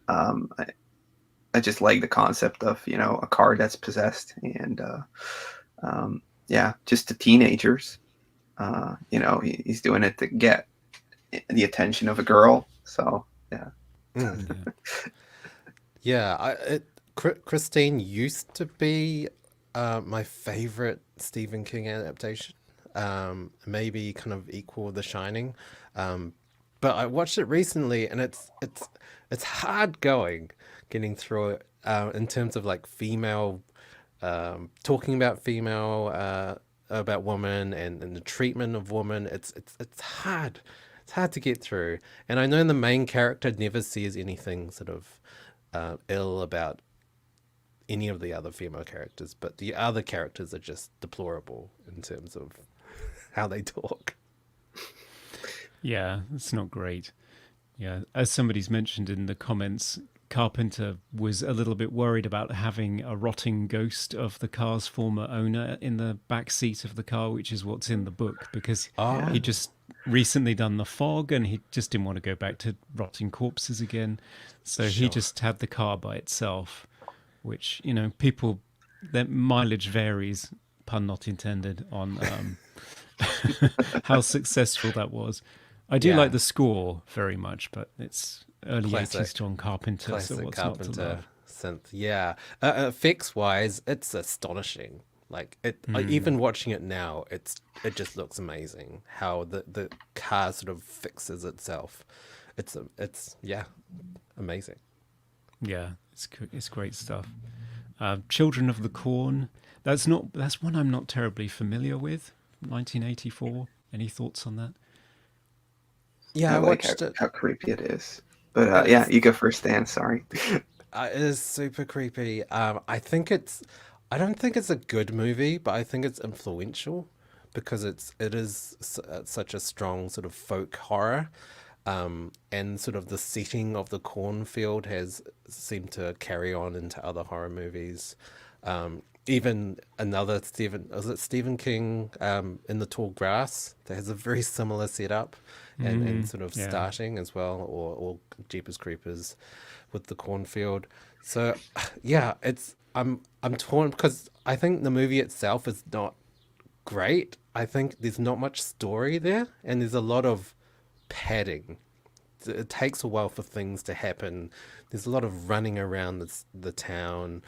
E: I just like the concept of, a car that's possessed, and yeah, just the teenagers. He's doing it to get the attention of a girl. So yeah.
D: Mm. Yeah, Christine used to be my favorite Stephen King adaptation. Maybe kind of equal The Shining. But I watched it recently, and it's hard going getting through it in terms of like female, talking about female, about women and the treatment of women. It's hard. It's hard to get through. And I know the main character never says anything sort of ill about any of the other female characters, but the other characters are just deplorable in terms of how they talk.
C: Yeah, it's not great. Yeah, as somebody's mentioned in the comments, Carpenter was a little bit worried about having a rotting ghost of the car's former owner in the back seat of the car, which is what's in the book, because he just recently done The Fog and he just didn't want to go back to rotting corpses again. So he just had the car by itself, which, people, their mileage varies, pun not intended, on how successful that was. I do like the score very much, but it's early 80s John Carpenter,
D: Classic
C: so what's
D: Carpenter
C: not to love?
D: synth. Yeah. Effects wise, it's astonishing. Like even watching it now, it just looks amazing how the car sort of fixes itself. It's amazing.
C: Yeah, it's great stuff. Children of the Corn. That's one I'm not terribly familiar with. 1984. Any thoughts on that?
D: Yeah, I
E: like
D: watched it.
E: how creepy it is. But yeah, you go first, Dan. Sorry.
D: It is super creepy. I don't think it's a good movie, but I think it's influential because it is such a strong sort of folk horror, and sort of the setting of the cornfield has seemed to carry on into other horror movies. Even another Stephen King, In the Tall Grass, that has a very similar setup and sort of starting as well, or Jeepers Creepers with the cornfield. So yeah, I'm torn because I think the movie itself is not great. I think there's not much story there, and there's a lot of padding. It takes a while for things to happen. There's a lot of running around the town,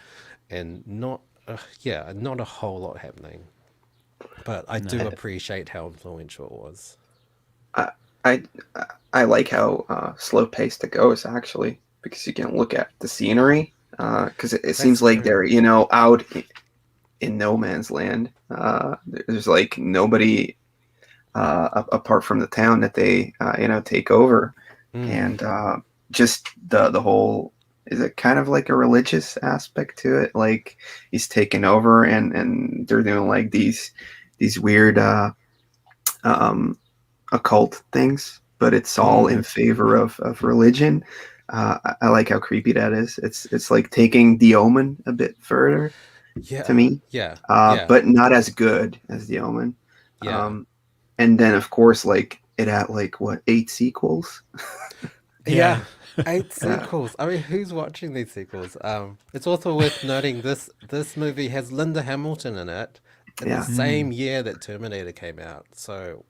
D: and not a whole lot happening. But I do appreciate how influential it was.
E: I like how slow paced it goes, actually, because you can look at the scenery. Because it seems like they're out in no man's land. There's like nobody apart from the town that they take over, and just the whole, is it kind of like a religious aspect to it? Like he's taken over and they're doing like these weird occult things, but it's all in favor of religion. I like how creepy that is. It's like taking The Omen a bit further to me, but not as good as The Omen. And then of course, like it had like what, 8 sequels?
D: Yeah. 8 sequels. I mean, who's watching these sequels? It's also worth noting this movie has Linda Hamilton in it in the same year that Terminator came out. So,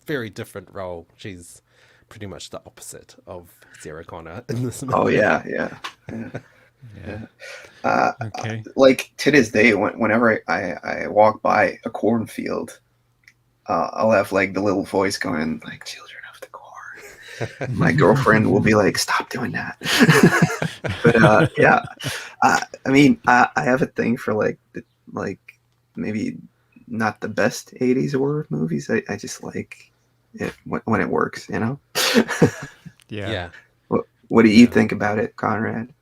D: very different role. She's pretty much the opposite of Sarah Connor in this movie.
E: Oh yeah. Okay. Like to this day, whenever I walk by a cornfield, I'll have like the little voice going like, "Children of the corn." My girlfriend will be like, "Stop doing that." But I mean, I have a thing for like maybe not the best 80s horror movies. I just like it when it works, you know?
C: Yeah.
E: What do you think about it, Conrad?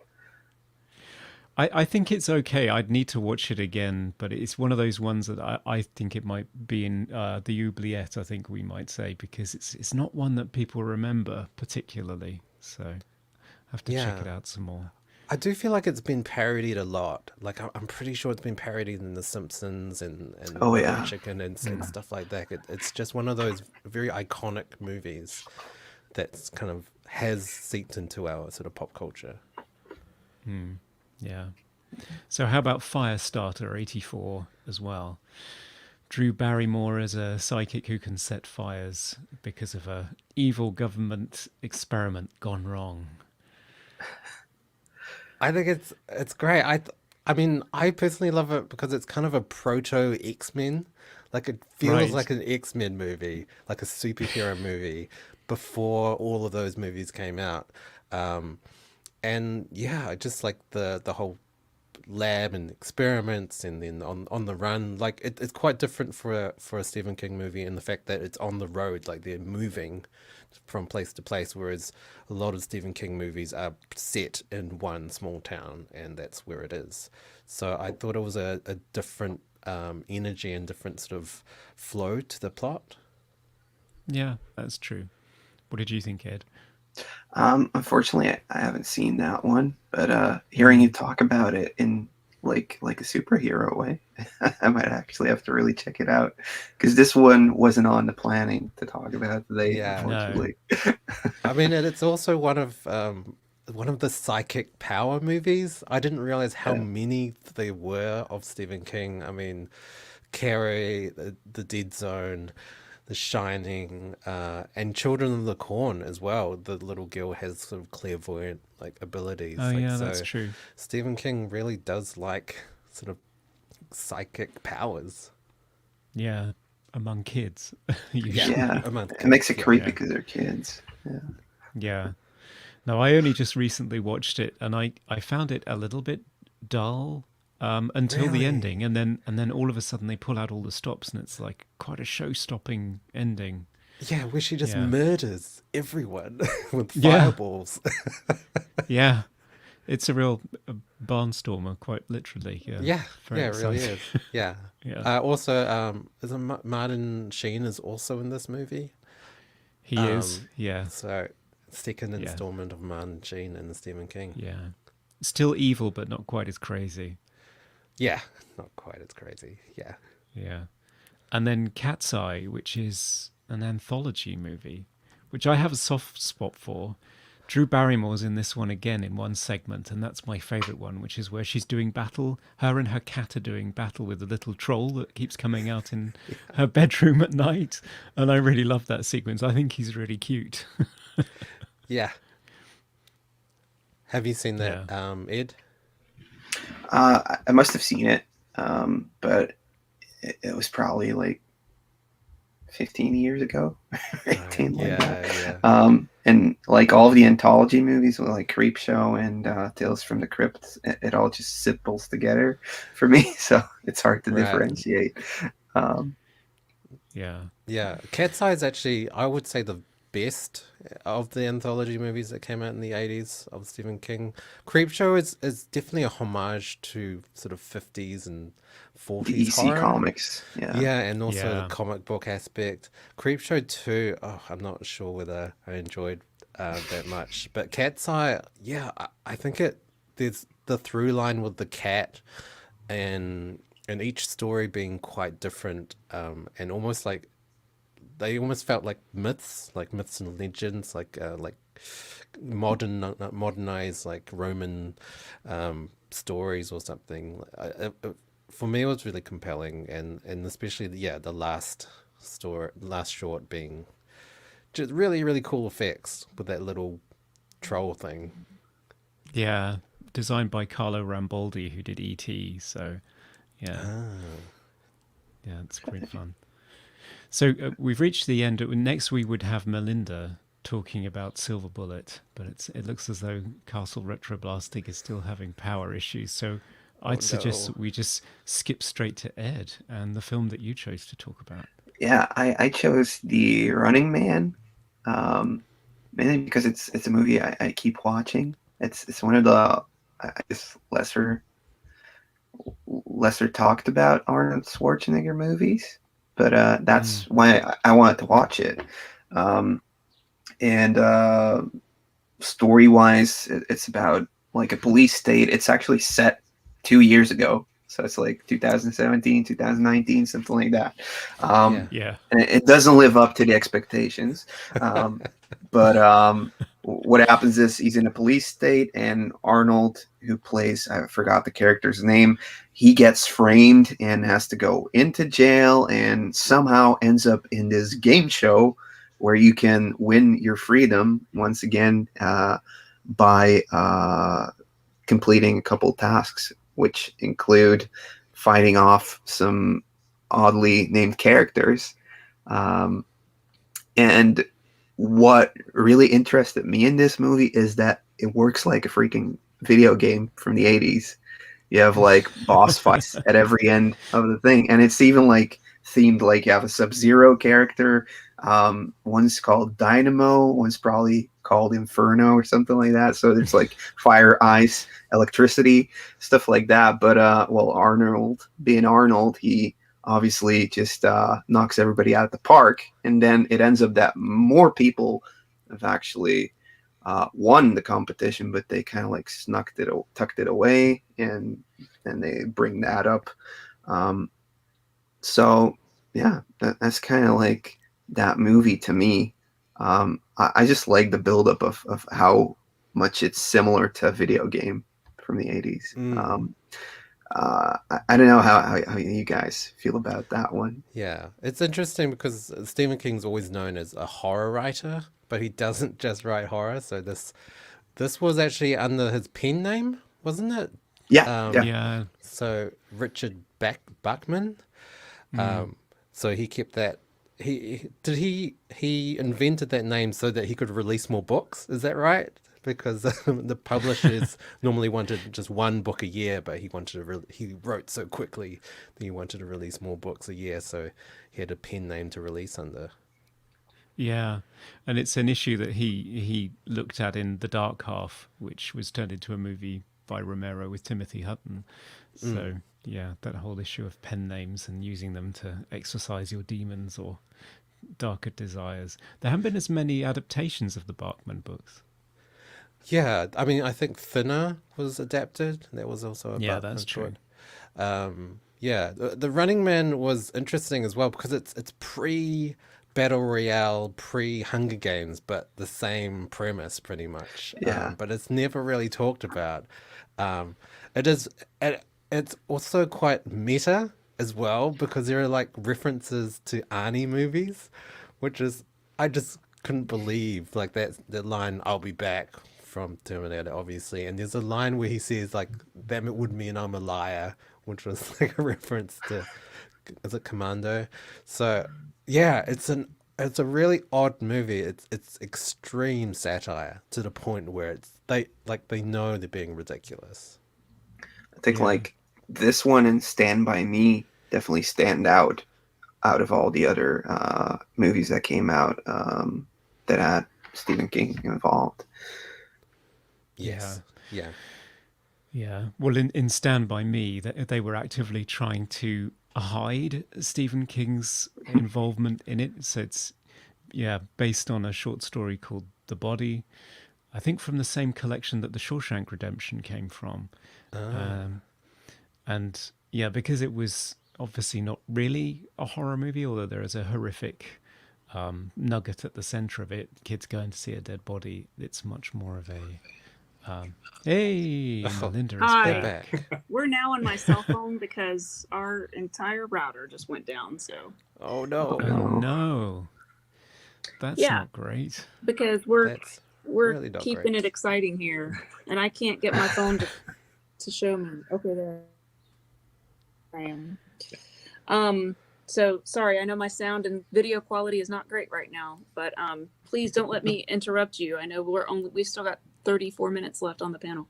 C: I think it's okay. I'd need to watch it again, but it's one of those ones that I think it might be in the oubliette, I think we might say, because it's not one that people remember particularly. So I have to check it out some more.
D: I do feel like it's been parodied a lot. Like I'm pretty sure it's been parodied in The Simpsons and Chicken and stuff like that. It's just one of those very iconic movies that's kind of has seeped into our sort of pop culture.
C: Yeah. So how about Firestarter 84 as well? Drew Barrymore as a psychic who can set fires because of a evil government experiment gone wrong.
D: I think it's great. I mean, I personally love it because it's kind of a proto X-Men. Like it feels like an X-Men movie, like a superhero movie before all of those movies came out. And yeah, just like the whole lab and experiments and then on the run, like it's quite different for a Stephen King movie in the fact that it's on the road, like they're moving from place to place, whereas a lot of Stephen King movies are set in one small town and that's where it is. So I thought it was a different energy and different sort of flow to the plot.
C: Yeah, that's true. What did you think, Ed?
E: Unfortunately, I haven't seen that one, but hearing you talk about it in like a superhero way, I might actually have to really check it out because this one wasn't on the planning to talk about today. Unfortunately,
D: I mean, it's also one of the psychic power movies. I didn't realize how many there were of Stephen King. I mean, Carrie, the Dead Zone, The Shining, and Children of the Corn as well. The little girl has sort of clairvoyant like abilities.
C: Oh yeah, that's true.
D: Stephen King really does like sort of psychic powers.
C: Yeah, among kids.
E: It makes it creepy because they're kids.
C: Yeah. No, I only just recently watched it, and I found it a little bit dull. Until the ending, and then all of a sudden they pull out all the stops, and it's like quite a show-stopping ending.
D: Yeah, where she just murders everyone with fireballs.
C: Yeah, it's a real barnstormer, quite literally. Yeah,
D: it really is. Yeah. Also, is it Martin Sheen is also in this movie?
C: He is. Yeah.
D: So second installment of Martin Sheen and Stephen King.
C: Yeah, still evil, but not quite as crazy.
D: Yeah, not quite as crazy. Yeah.
C: Yeah. And then Cat's Eye, which is an anthology movie, which I have a soft spot for. Drew Barrymore's in this one again in one segment, and that's my favourite one, which is where she's doing battle. Her and her cat are doing battle with a little troll that keeps coming out in her bedroom at night. And I really love that sequence. I think he's really cute.
D: Yeah. Have you seen that, Ed?
E: I must have seen it, but it was probably like 15 years ago, 18 like that. And like all of the anthology movies, like Creepshow and Tales from the Crypt, it all just sipples together for me, so it's hard to differentiate.
D: Yeah. Cat's Eye is actually, I would say, the best of the anthology movies that came out in the 80s of Stephen King. Creepshow is definitely a homage to sort of 50s and 40s
E: DC
D: horror.
E: comics. Yeah.
D: Yeah, and also
C: Yeah.
D: the comic book aspect. Creepshow 2, I'm not sure whether I enjoyed that much. But Cat's Eye, yeah, I think there's the through line with the cat and each story being quite different, and almost like they almost felt like myths and legends, like modernized like Roman stories or something. For me, it was really compelling, and especially the last short being just really, really cool effects with that little troll thing.
C: Yeah, designed by Carlo Rambaldi, who did E.T. So, yeah, yeah, it's great fun. So we've reached the end. Next, we would have Melinda talking about Silver Bullet, but it looks as though Castle RetroBlasting is still having power issues. So I'd suggest that we just skip straight to Ed and the film that you chose to talk about.
E: Yeah, I chose The Running Man, mainly because it's a movie I keep watching. It's one of the I guess lesser talked about Arnold Schwarzenegger movies, but that's why I wanted to watch it. And story wise, it's about like a police state. It's actually set 2 years ago. So it's like 2017, 2019, something like that.
C: Yeah.
E: And it doesn't live up to the expectations. But what happens is he's in a police state, and Arnold, who plays, I forgot the character's name, he gets framed and has to go into jail and somehow ends up in this game show where you can win your freedom once again by completing a couple tasks, which include fighting off some oddly named characters. And what really interested me in this movie is that it works like a freaking video game from the 80s. You have like boss fights at every end of the thing. And it's even like themed, like you have a Sub-Zero character. One's called Dynamo. One's probably called Inferno or something like that. So there's like fire, ice, electricity, stuff like that. But well, Arnold, being Arnold, he obviously just knocks everybody out of the park. And then it ends up that more people have actually won the competition, but they kind of like tucked it away, and then they bring that up. So yeah, that's kind of like that movie to me. I just like the buildup of how much it's similar to a video game from the 80s. I don't know how you guys feel about that one.
D: Yeah, it's interesting because Stephen King's always known as a horror writer, but he doesn't just write horror. So this was actually under his pen name, wasn't it?
E: Yeah,
C: Yeah.
D: So Richard Bachman. So he kept that. He invented that name so that he could release more books. Is that right? Because the publishers normally wanted just one book a year, but he wrote so quickly that he wanted to release more books a year, so he had a pen name to release under.
C: Yeah, and it's an issue that he looked at in The Dark Half, which was turned into a movie by Romero with Timothy Hutton. So yeah, that whole issue of pen names and using them to exercise your demons or darker desires. There haven't been as many adaptations of the Bachman books.
D: Yeah, I mean, I think Thinner was adapted. That was also a
C: Yeah,
D: Bachman
C: that's true.
D: book. Yeah, the Running Man was interesting as well because it's pre Battle Royale, pre Hunger Games, but the same premise pretty much.
E: Yeah.
D: But it's never really talked about. It's also quite meta as well because there are like references to Arnie movies, which is I just couldn't believe like that line "I'll be back" from Terminator, obviously, and there's a line where he says like that would mean I'm a liar, which was like a reference to is it Commando? So yeah, it's a really odd movie. It's extreme satire to the point where they know they're being ridiculous.
E: I think like this one and Stand By Me definitely stand out of all the other movies that came out. that had Stephen King involved.
D: Yes. Yeah.
C: Yeah. Well, in Stand By Me, they were actively trying to hide Stephen King's involvement in it. So it's, based on a short story called The Body, I think from the same collection that The Shawshank Redemption came from. And yeah, because it was obviously not really a horror movie, although there is a horrific nugget at the center of it. Kids going to see a dead body. It's much more of a hey, Melinda is
A: Hi.
C: back.
A: We're now on my cell phone because our entire router just went down. So
D: Oh no.
C: Oh no, that's
A: Yeah.
C: not great.
A: because we're
D: That's
A: we're
D: really not
A: keeping
D: great.
A: it exciting here, and I can't get my phone to show me. Okay, there I am. So sorry. I know my sound and video quality is not great right now, but please don't let me interrupt you. I know we still got 34 minutes left on the panel.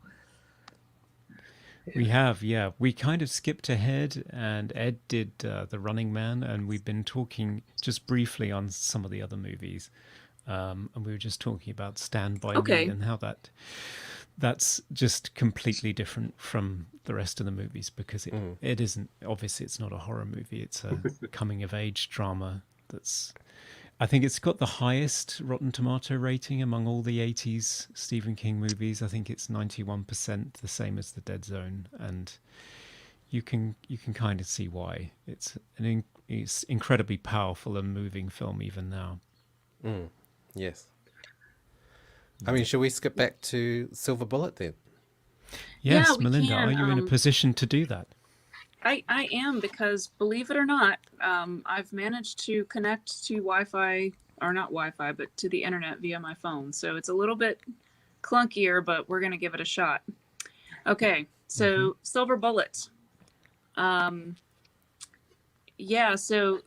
C: We have, we kind of skipped ahead, and Ed did The Running Man, and we've been talking just briefly on some of the other movies, and we were just talking about Stand By
A: Okay.
C: Me and how that's just completely different from the rest of the movies, because it isn't, obviously it's not a horror movie, it's a coming of age drama. I think it's got the highest Rotten Tomato rating among all the 80s Stephen King movies. I think it's 91%, the same as The Dead Zone, and you can kind of see why. It's incredibly powerful and moving film even now.
D: Yes. I mean, should we skip back to Silver Bullet then?
C: Yes,
A: Yeah, we
C: Melinda,
A: can.
C: are you in a position to do that?
A: I am, because believe it or not, I've managed to connect to Wi-Fi, or not Wi-Fi, but to the internet via my phone. So it's a little bit clunkier, but we're going to give it a shot. Okay, so Silver Bullet. So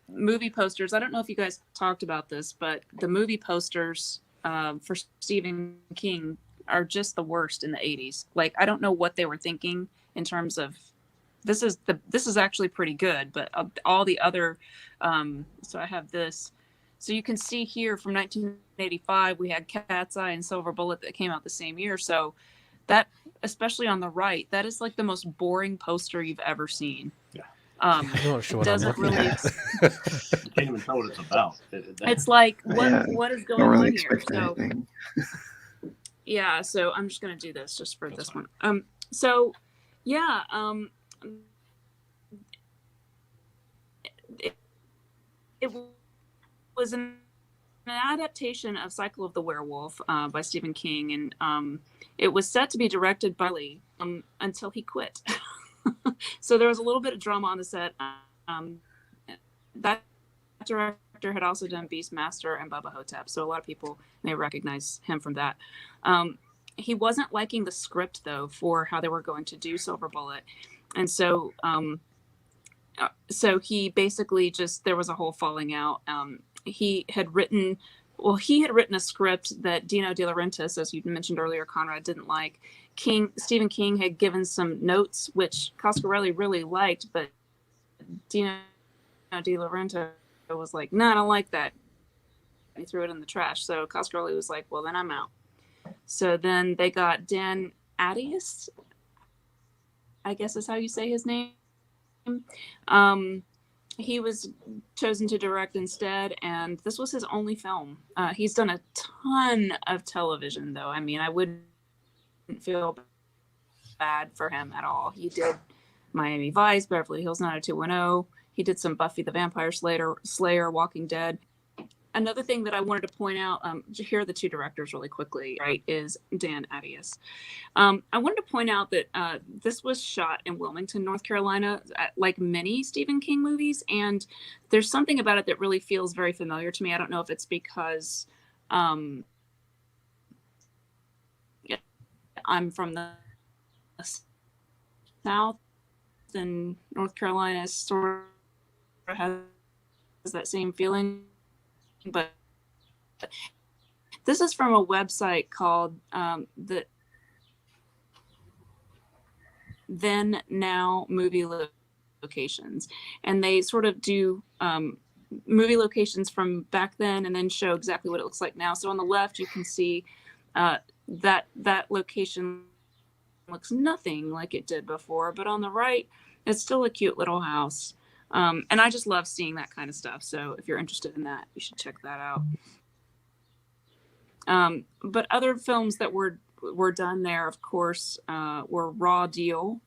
A: movie posters. I don't know if you guys talked about this, but the movie posters for Stephen King are just the worst in the 80s. Like, I don't know what they were thinking in terms of this is actually pretty good, but all the other so I have this. So you can see here from 1985 we had Cat's Eye and Silver Bullet that came out the same year. So that, especially on the right, that is like the most boring poster you've ever seen.
B: Yeah.
D: I'm not sure what I'm
A: Doesn't
D: looking
A: really
D: at.
B: You can't even tell what it's about.
A: It's like
E: Yeah,
A: what is going
E: Don't really
A: on here?
E: expect
A: So
E: anything.
A: yeah, so I'm just gonna do this just for this one. So yeah, it was an adaptation of Cycle of the Werewolf by Stephen King, and it was set to be directed by Lee until he quit. So there was a little bit of drama on the set. That director had also done Beastmaster and Bubba Hotep, so a lot of people may recognize him from that. He wasn't liking the script, though, for how they were going to do Silver Bullet, and so he basically there was a whole falling out. He had written a script that Dino De Laurentiis, as you mentioned earlier, Conrad didn't like. Stephen King had given some notes which Coscarelli really liked, but Dino De Laurentiis was like, "No, I don't like that." He threw it in the trash. So Coscarelli was like, "Well, then I'm out." So then they got Dan Attias, I guess is how you say his name. He was chosen to direct instead, and this was his only film. He's done a ton of television, though. I mean, I wouldn't feel bad for him at all. He did Miami Vice, Beverly Hills 90210. He did some Buffy the Vampire Slayer, Walking Dead. Another thing that I wanted to point out, here are the two directors really quickly, right, is Dan Attias. I wanted to point out that this was shot in Wilmington, North Carolina, like many Stephen King movies, and there's something about it that really feels very familiar to me. I don't know if it's because I'm from the South, and North Carolina sort of has that same feeling. But this is from a website called the Then Now Movie Locations, and they sort of do movie locations from back then and then show exactly what it looks like now. So on the left, you can see that location looks nothing like it did before, but on the right, it's still a cute little house. And I just love seeing that kind of stuff. So if you're interested in that, you should check that out. But other films that were done there, of course, were Raw Deal,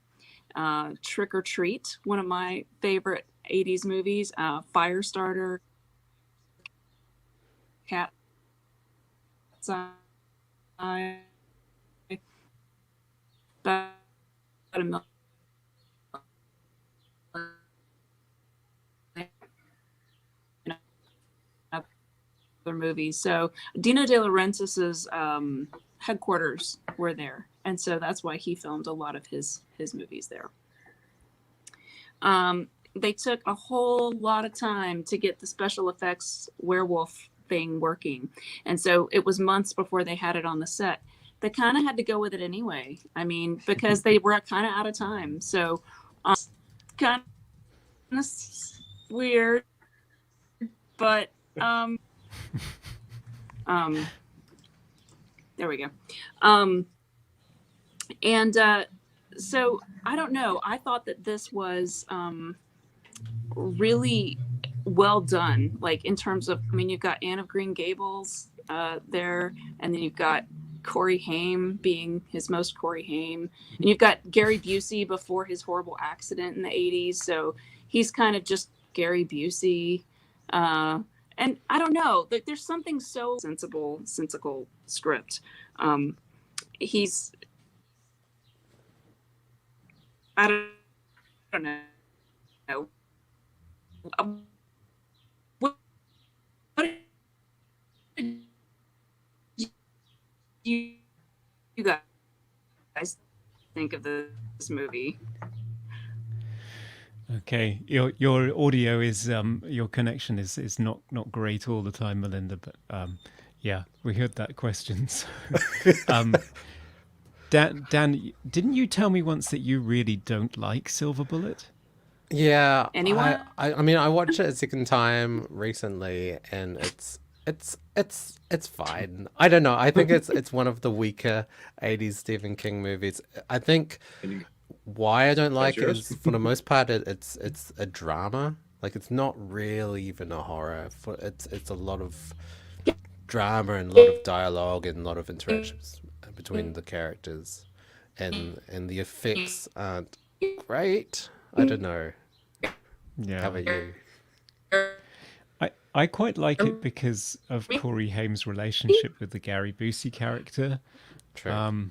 A: Trick or Treat, one of my favorite 80s movies, Firestarter, Cat's Eye, about a million other movies. So Dino De Laurentiis's headquarters were there, and so that's why he filmed a lot of his movies there. They took a whole lot of time to get the special effects werewolf thing working, and so it was months before they had it on the set. They kind of had to go with it anyway. I mean, because they were kind of out of time. So kind of weird, but there we go. So I don't know. I thought that this was really well done. Like in terms of, I mean, you've got Anne of Green Gables there, and then you've got Corey Haim being his most Corey Haim, and you've got Gary Busey before his horrible accident in the 80s. So he's kind of just Gary Busey. And I don't know, there's something so sensible script. He's, I don't know. What did you guys think of this movie?
C: Okay, your audio is your connection is not great all the time, Melinda. But yeah, we heard that question. So, Dan, didn't you tell me once that you really don't like Silver Bullet?
D: Yeah.
A: Anyone?
D: I mean, I watched it a second time recently, and it's fine. I don't know. I think it's one of the weaker 80s Stephen King movies. I think why I don't like it is, for the most part, it's a drama. Like, it's not really even a horror. It's a lot of drama and a lot of dialogue and a lot of interactions between the characters, and the effects aren't great. I don't know.
C: Yeah.
D: How about you?
C: I quite like it because of Corey Haim's relationship with the Gary Busey character.
D: True.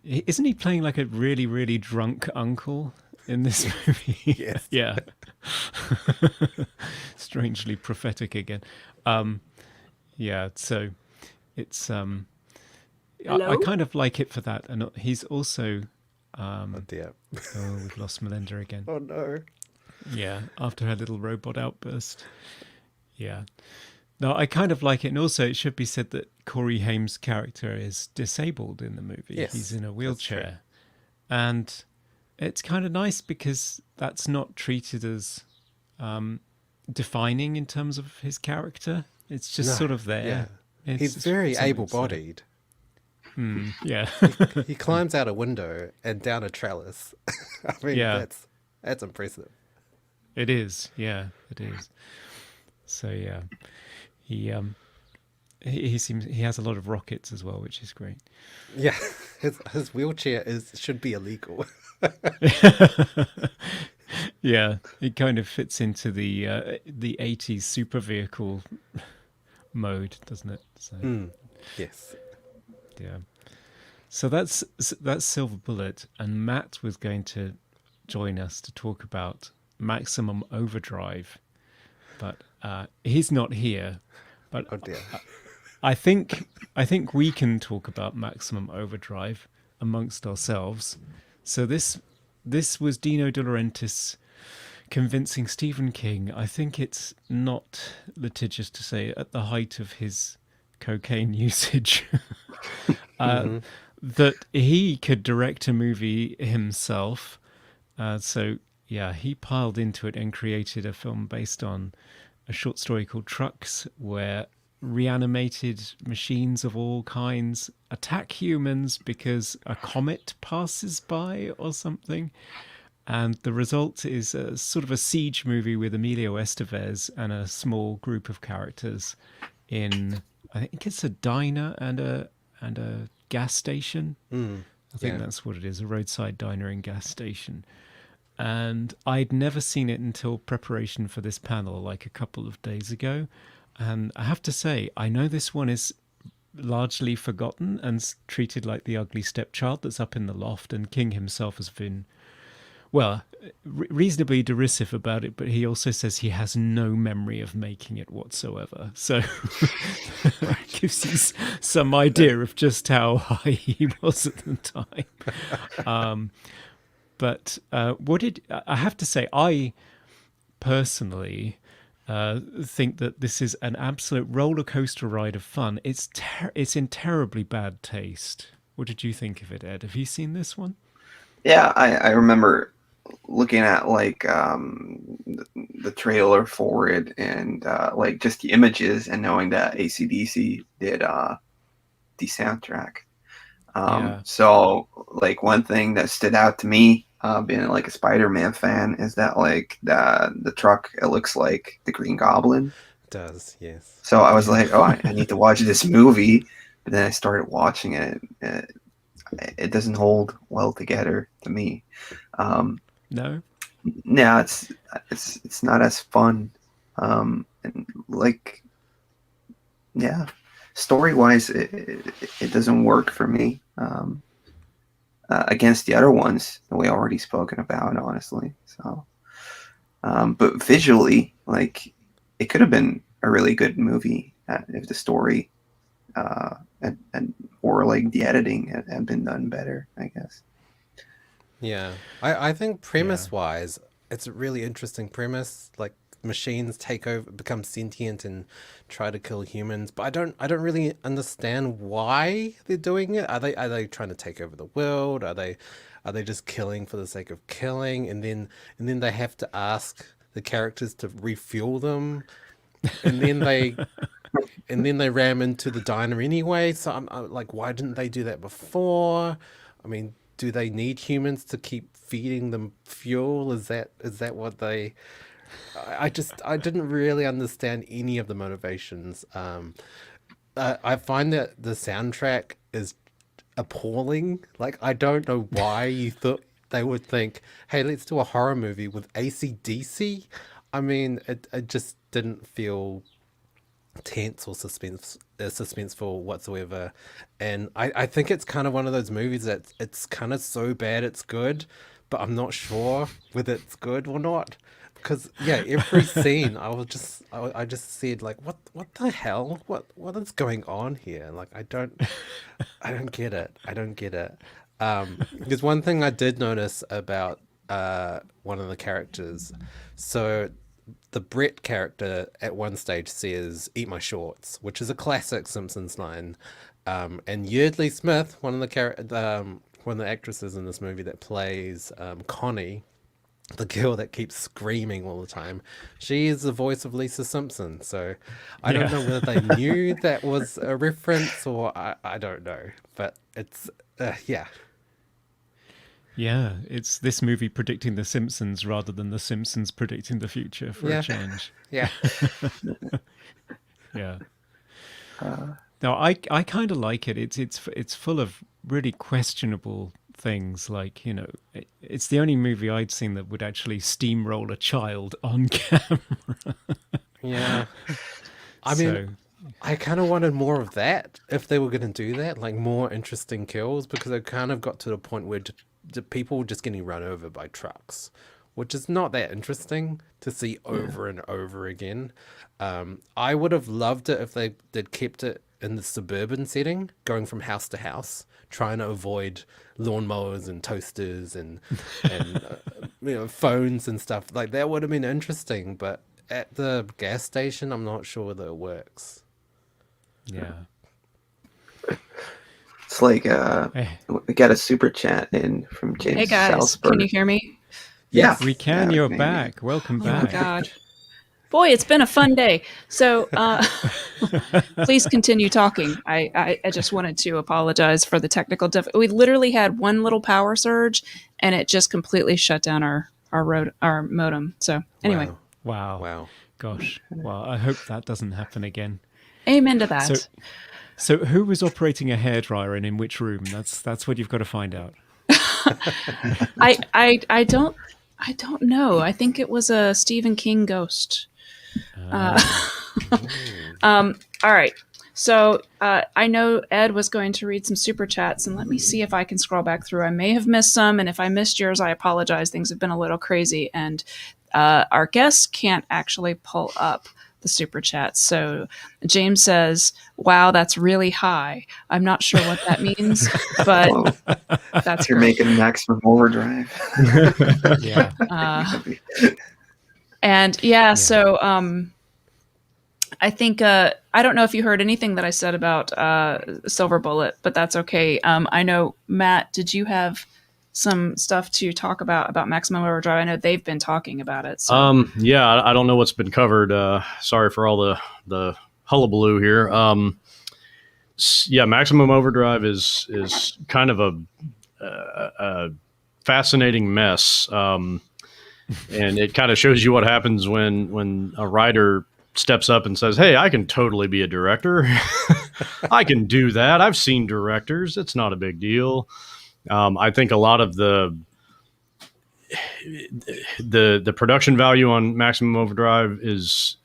C: Isn't he playing like a really, really drunk uncle in this movie?
D: Yes.
C: Yeah. Strangely prophetic again. Yeah, so it's I kind of like it for that. And he's also
D: Oh dear.
C: oh, we've lost Melinda again.
D: Oh no.
C: Yeah, after her little robot outburst. Yeah. No, I kind of like it. And also, it should be said that Corey Haim's character is disabled in the movie.
D: Yes,
C: he's in a wheelchair.
D: that's true.
C: And it's kind of nice because that's not treated as defining in terms of his character. It's just sort of there.
D: Yeah.
C: It's
D: He's
C: just
D: very
C: something
D: able-bodied.
C: Yeah.
D: He climbs out a window and down a trellis. I mean,
C: Yeah.
D: that's impressive.
C: It is. Yeah, it is. So yeah, he seems he has a lot of rockets as well, which is great.
D: Yeah, his wheelchair should be illegal.
C: Yeah, it kind of fits into the 80s super vehicle mode, doesn't it? So
D: Yes.
C: yeah. So that's Silver Bullet, and Matt was going to join us to talk about Maximum Overdrive, but he's not here. But
D: Oh dear.
C: I think we can talk about Maximum Overdrive amongst ourselves. So this was Dino De Laurentiis convincing Stephen King. I think it's not litigious to say at the height of his cocaine usage that he could direct a movie himself. So Yeah, he piled into it and created a film based on a short story called Trucks, where reanimated machines of all kinds attack humans because a comet passes by or something. And the result is a sort of a siege movie with Emilio Estevez and a small group of characters in, I think it's a diner and a gas station. I think that's what it is, a roadside diner and gas station. And I'd never seen it until preparation for this panel, like a couple of days ago. And I have to say, I know this one is largely forgotten and treated like the ugly stepchild that's up in the loft, and King himself has been, well, reasonably derisive about it, but he also says he has no memory of making it whatsoever. So that gives you some idea of just how high he was at the time. But I have to say, I personally think that this is an absolute roller coaster ride of fun. It's in terribly bad taste. What did you think of it, Ed? Have you seen this one?
E: Yeah, I remember looking at like the trailer for it, and like just the images, and knowing that AC/DC did the soundtrack. So like one thing that stood out to me, being like a Spider-Man fan, is that like the truck, it looks like the Green Goblin.
D: It does, yes.
E: So I was like, oh, I need to watch this movie. But then I started watching it. It doesn't hold well together to me.
C: No,
E: it's not as fun. And like, yeah, story-wise, it doesn't work for me. Against the other ones that we already spoken about, honestly. So, but visually, like, it could have been a really good movie if the story or like the editing had been done better, I guess.
D: Yeah, I think premise-wise, it's a really interesting premise. Like, machines take over, become sentient, and try to kill humans. But I don't really understand why they're doing it. Are they trying to take over the world? Are they just killing for the sake of killing? And then they have to ask the characters to refuel them, and then they ram into the diner anyway. So I'm like, why didn't they do that before? I mean, do they need humans to keep feeding them fuel? Is that what they? I didn't really understand any of the motivations. I find that the soundtrack is appalling. Like, I don't know why you thought they would think, hey, let's do a horror movie with AC/DC. I mean, it just didn't feel tense or suspenseful whatsoever. And I think it's kind of one of those movies that it's kind of so bad it's good, but I'm not sure whether it's good or not. Because every scene I just said, like, what the hell? What is going on here? Like, I don't get it. I don't get it. There's one thing I did notice about one of the characters. So the Brett character at one stage says, "Eat my shorts," which is a classic Simpsons line. And Yeardley Smith, one of the actresses in this movie that plays Connie, the girl that keeps screaming all the time, she is the voice of Lisa Simpson. So I don't know whether they knew that was a reference, or I don't know. But it's,
C: Yeah, it's this movie predicting The Simpsons rather than The Simpsons predicting the future for a change.
D: Yeah.
C: Yeah. No, I kind of like it. It's full of really questionable things. Like, you know, it's the only movie I'd seen that would actually steamroll a child on camera.
D: Yeah. I mean, I kind of wanted more of that if they were going to do that, like more interesting kills, because it kind of got to the point where the people were just getting run over by trucks, which is not that interesting to see over and over again. I would have loved it if they'd kept it in the suburban setting, going from house to house, trying to avoid lawnmowers and toasters and phones and stuff. Like, that would have been interesting, but at the gas station, I'm not sure that it works.
C: Yeah.
E: It's like we got a super chat in from James
A: Hey guys,
E: Salzberg.
A: can you hear me?
E: Yeah.
C: We can.
E: Yeah,
C: You're
E: maybe.
C: back. Welcome
A: Oh
C: back.
A: my God. Boy, it's been a fun day. So please continue talking. I just wanted to apologize for the technical we literally had one little power surge and it just completely shut down our modem. So anyway,
C: Wow.
D: Wow.
C: Gosh. Well, I hope that doesn't happen again.
A: amen to that.
C: So who was operating a hairdryer and in which room? That's what you've got to find out.
A: I don't know. I think it was a Stephen King ghost. All right. So I know Ed was going to read some super chats, and let me see if I can scroll back through. I may have missed some, and if I missed yours, I apologize. Things have been a little crazy, and our guests can't actually pull up the super chats. So James says, "Wow, that's really high." I'm not sure what that means, but
E: Well,
A: that's
E: you're
A: great.
E: making maximum overdrive.
C: Yeah.
A: And so I think I don't know if you heard anything that I said about Silver Bullet, but that's okay. I know, Matt, did you have some stuff to talk about Maximum Overdrive? I know they've been talking about it. So.
B: Yeah, I don't know what's been covered. Sorry for all the hullabaloo here. Yeah, Maximum Overdrive is kind of a fascinating mess, and it kind of shows you what happens when a writer steps up and says, "Hey, I can totally be a director. I can do that. I've seen directors. It's not a big deal." I think a lot of the production value on Maximum Overdrive is,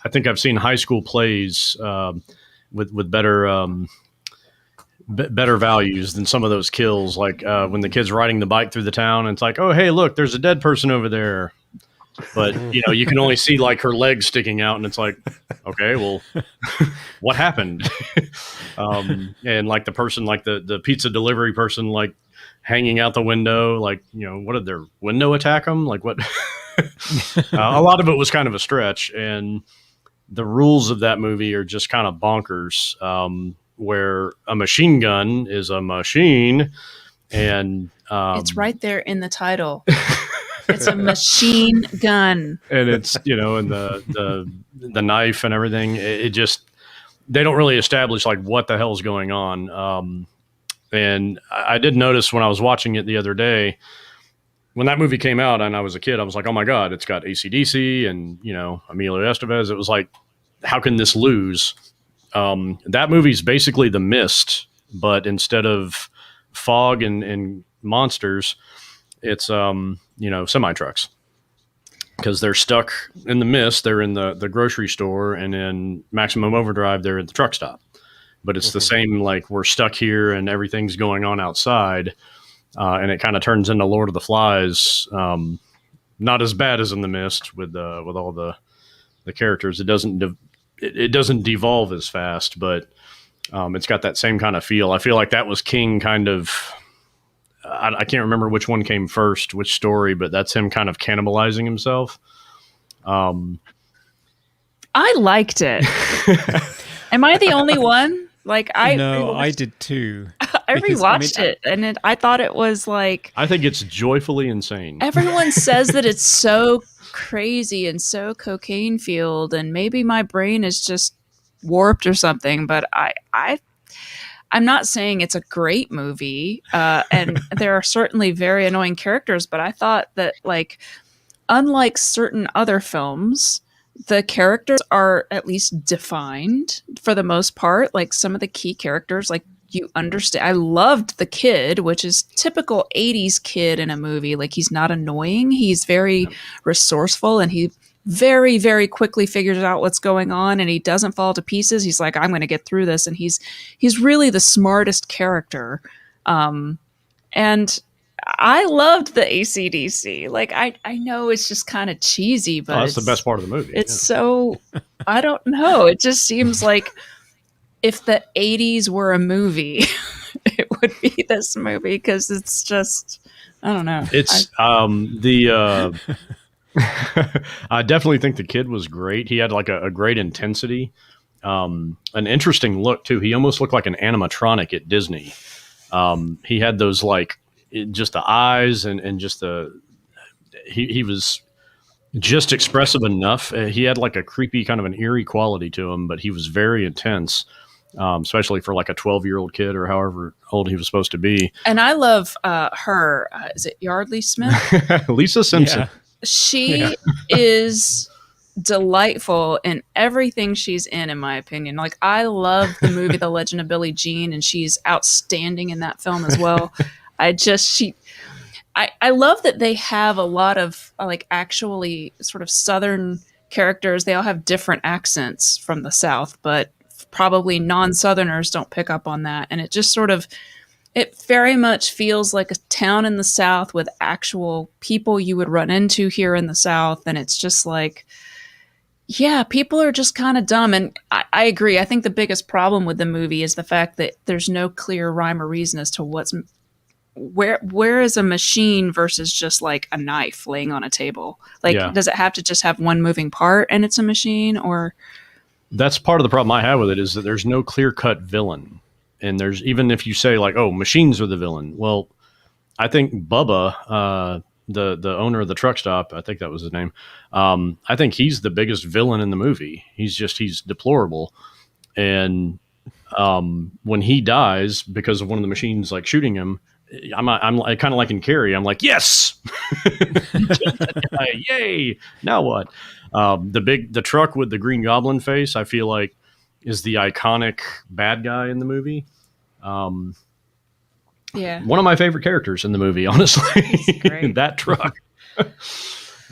B: I think I've seen high school plays with better better values than some of those kills. Like when the kid's riding the bike through the town, and it's like, "Oh, hey, look, there's a dead person over there." But you can only see like her legs sticking out, and it's like, okay, well, what happened? And like the person, like the pizza delivery person, like hanging out the window, like, what did their window attack them? Like what? A lot of it was kind of a stretch, and the rules of that movie are just kind of bonkers. Where a machine gun is a machine, and
A: It's right there in the title. It's a machine gun,
B: and it's and the knife and everything. It just, they don't really establish like what the hell's going on. And I did notice when I was watching it the other day, when that movie came out and I was a kid, I was like, "Oh my God, it's got AC/DC and Emilio Estevez." It was like, how can this lose? That movie's basically The Mist, but instead of fog and monsters, it's semi trucks, because they're stuck in the mist. They're in the grocery store, and in Maximum Overdrive, they're at the truck stop. But it's the same, like, we're stuck here and everything's going on outside, and it kind of turns into Lord of the Flies. Not as bad as in the Mist with all the characters. It doesn't devolve as fast, but it's got that same kind of feel. I feel like that was King kind of. I can't remember which one came first, which story, but that's him kind of cannibalizing himself.
A: I liked it. Am I the only one? Like,
C: I did too.
A: I rewatched it, and I thought it was like,
B: I think it's joyfully insane.
A: Everyone says that it's so crazy and so cocaine fueled, and maybe my brain is just warped or something. But I'm not saying it's a great movie, and there are certainly very annoying characters. But I thought that, like, unlike certain other films, the characters are at least defined for the most part. Like, some of the key characters, like, you understand. I loved the kid, which is typical 80s kid in a movie. Like, he's not annoying. He's very resourceful, and he very, very quickly figures out what's going on, and he doesn't fall to pieces. He's like, I'm going to get through this. And he's really the smartest character. And I loved the AC/DC. Like, I know it's just kind of cheesy, but
B: that's the best part of the movie.
A: It's so, I don't know. It just seems like if the 80s were a movie, it would be this movie, because it's just, I don't know.
B: It's I definitely think the kid was great. He had like a great intensity, an interesting look too. He almost looked like an animatronic at Disney. He had those, like, just the eyes and just he was just expressive enough. He had like a creepy kind of an eerie quality to him, but he was very intense, especially for like a 12-year-old kid or however old he was supposed to be.
A: And I love her. Is it Yardley Smith?
B: Lisa Simpson.
C: Yeah.
A: She is delightful in everything she's in my opinion. Like, I love the movie The Legend of Billie Jean, and she's outstanding in that film as well. I love that they have a lot of like actually sort of Southern characters. They all have different accents from the South, but probably non-Southerners don't pick up on that. And it just sort of, it very much feels like a town in the South with actual people you would run into here in the South. And it's just like, yeah, people are just kind of dumb. And I agree. I think the biggest problem with the movie is the fact that there's no clear rhyme or reason as to where is a machine versus just like a knife laying on a table. Like, does it have to just have one moving part and it's a machine? Or
B: that's part of the problem I have with it, is that there's no clear-cut villain. And there's, even if you say like, oh, machines are the villain. Well, I think Bubba, the owner of the truck stop, I think that was his name. I think he's the biggest villain in the movie. He's deplorable. And when he dies because of one of the machines like shooting him, I'm kind of like in Carrie. I'm like, yes, yay! Now what? The truck with the Green Goblin face, I feel like, is the iconic bad guy in the movie.
A: yeah,
B: One of my favorite characters in the movie, honestly. That truck.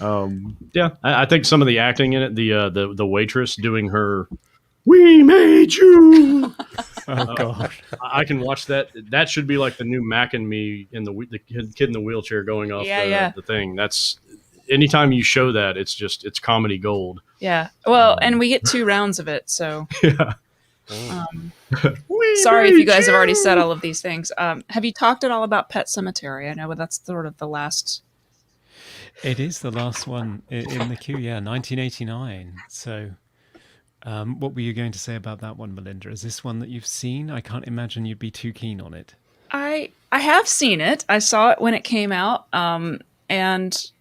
B: I think some of the acting in it, the waitress doing her "We made you."
C: Oh God!
B: I can watch that. That should be like the new Mac and Me in the kid in the wheelchair going off the thing. That's, anytime you show that, it's comedy gold.
A: Yeah. Well, and we get 2 rounds of it, so
B: Yeah.
A: Sorry if you guys have already said all of these things. Have you talked at all about Pet Sematary? I know that's sort of the last.
C: It is the last one in the queue. Yeah, 1989. So. What were you going to say about that one, Melinda? Is this one that you've seen? I can't imagine you'd be too keen on it.
A: I have seen it. I saw it when it came out, and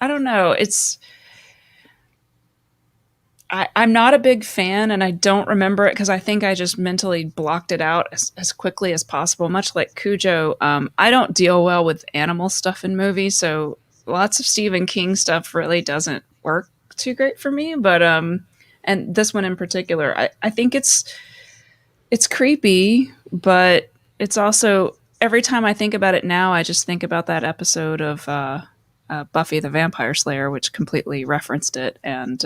A: I don't know. I'm not a big fan, and I don't remember it because I think I just mentally blocked it out as quickly as possible. Much like Cujo, I don't deal well with animal stuff in movies, so lots of Stephen King stuff really doesn't work too great for me. But and this one in particular, I think it's creepy, but it's also, every time I think about it now, I just think about that episode of Buffy the Vampire Slayer, which completely referenced it, and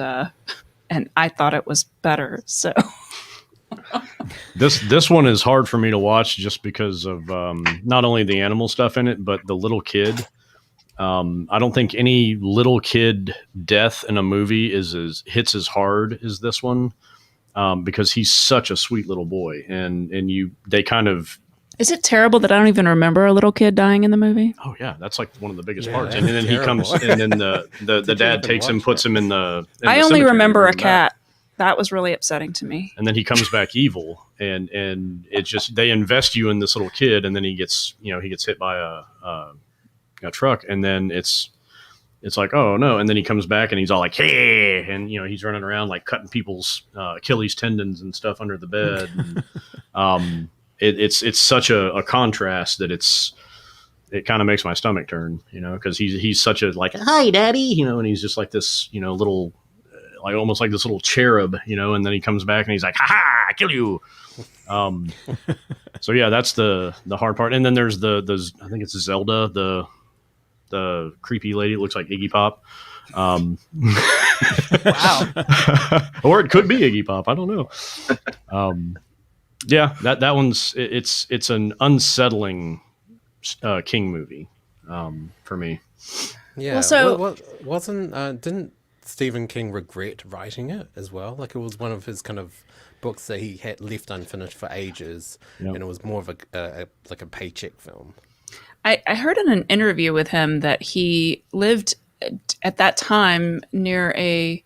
A: I thought it was better. So
B: this one is hard for me to watch just because of not only the animal stuff in it, but the little kid. I don't think any little kid death in a movie hits as hard as this one, because he's such a sweet little boy, and they kind of.
A: Is it terrible that I don't even remember a little kid dying in the movie?
B: Oh yeah, that's like one of the biggest parts. And then terrible. He comes, and then the dad takes him, puts him in the.
A: I only remember a cat. That was really upsetting to me.
B: And then he comes back evil, and it just, they invest you in this little kid, and then he gets hit by a truck, and then it's like, oh no, and then he comes back and he's all like, hey, and he's running around like cutting people's Achilles tendons and stuff under the bed. And, it's such a contrast that it kind of makes my stomach turn, because he's such a like, hi daddy, and he's just like this little, like almost like this little cherub, and then he comes back and he's like, ha ha, I kill you. So yeah, that's the hard part. And then there's I think it's Zelda, the creepy lady. It looks like Iggy Pop.
A: Wow.
B: Or it could be Iggy Pop. I don't know. Yeah, that one's, it's an unsettling King movie for me.
D: Yeah.
A: Well, so
D: didn't Stephen King regret writing it as well? Like, it was one of his kind of books that he had left unfinished for ages, and it was more of a paycheck film.
A: I heard in an interview with him that he lived at that time near a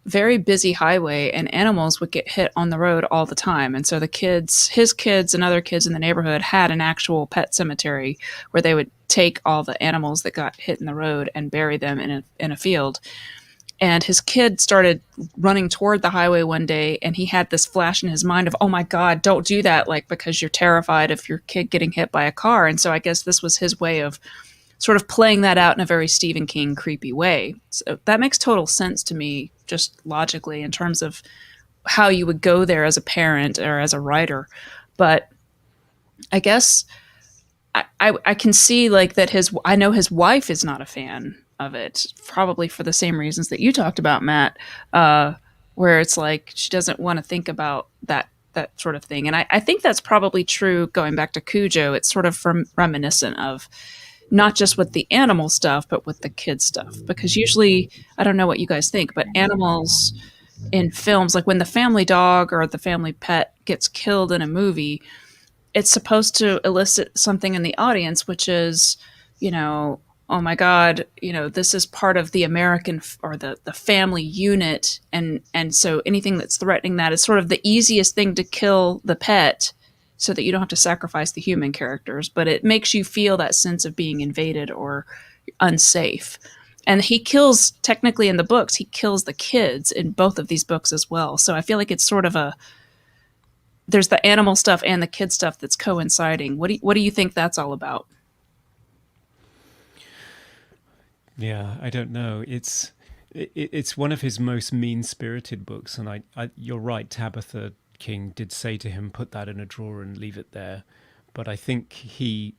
A: very busy highway, and animals would get hit on the road all the time. And so the kids, his kids and other kids in the neighborhood had an actual pet cemetery where they would take all the animals that got hit in the road and bury them in a field. And his kid started running toward the highway one day, and he had this flash in his mind of, oh my God, don't do that, like, because you're terrified of your kid getting hit by a car. And so I guess this was his way of sort of playing that out in a very Stephen King creepy way. So that makes total sense to me, just logically, in terms of how you would go there as a parent or as a writer. But I guess I can see like that I know his wife is not a fan of it, probably for the same reasons that you talked about, Matt, where it's like she doesn't want to think about that sort of thing. And I think that's probably true going back to Cujo. It's sort of reminiscent of not just with the animal stuff, but with the kid stuff. Because usually, I don't know what you guys think, but animals in films, like when the family dog or the family pet gets killed in a movie, it's supposed to elicit something in the audience, which is, oh my God, this is part of the American or the family unit. And so anything that's threatening that is sort of the easiest thing to kill the pet, so that you don't have to sacrifice the human characters, but it makes you feel that sense of being invaded or unsafe. And he kills, technically in the books, he kills the kids in both of these books as well. So I feel like it's sort of there's the animal stuff and the kid stuff that's coinciding. What do you think that's all about?
C: Yeah, I don't know. It's one of his most mean-spirited books, and you're right, Tabitha King did say to him, put that in a drawer and leave it there. But I think he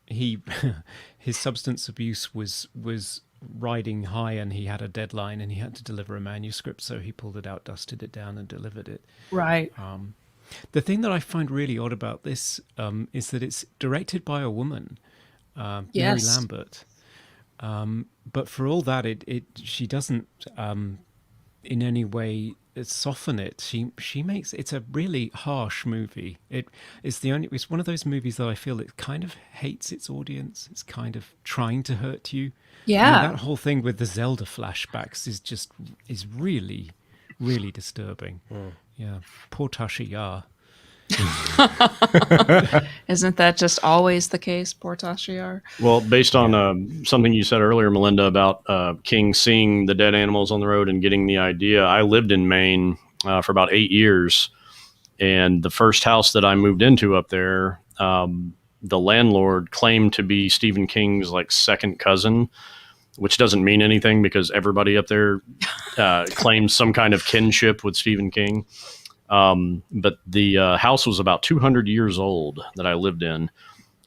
C: his substance abuse was riding high, and he had a deadline and he had to deliver a manuscript, so he pulled it out, dusted it down and delivered it.
A: Right.
C: The thing that I find really odd about this is that it's directed by a woman, Mary
A: Yes.
C: Lambert. But for all that, she doesn't in any way soften it. She makes it's a really harsh movie. It's one of those movies that I feel it kind of hates its audience. It's kind of trying to hurt you.
A: Yeah.
C: That whole thing with the Zelda flashbacks is really, really disturbing. Yeah, poor Tasha Yar.
A: Isn't that just always the case, poor Tasha Yar?
B: Well, based on something you said earlier, Melinda, about King seeing the dead animals on the road and getting the idea, I lived in Maine for about 8 years, and the first house that I moved into up there, the landlord claimed to be Stephen King's like second cousin, which doesn't mean anything because everybody up there claims some kind of kinship with Stephen King. But the house was about 200 years old that I lived in,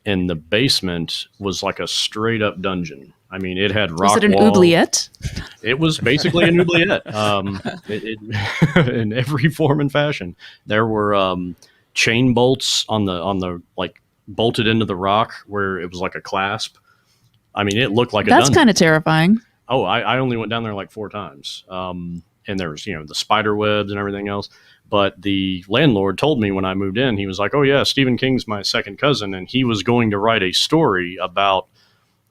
B: and the basement was like a straight up dungeon. I mean, it had rock walls.
A: Was it an oubliette?
B: It was basically an oubliette, in every form and fashion. There were chain bolts on the like bolted into the rock where it was like a clasp. I mean, it looked like a dungeon.
A: That's kind of terrifying.
B: Oh, I only went down there like 4 times. And there was, the spider webs and everything else. But the landlord told me when I moved in, he was like, oh yeah, Stephen King's my second cousin. And he was going to write a story about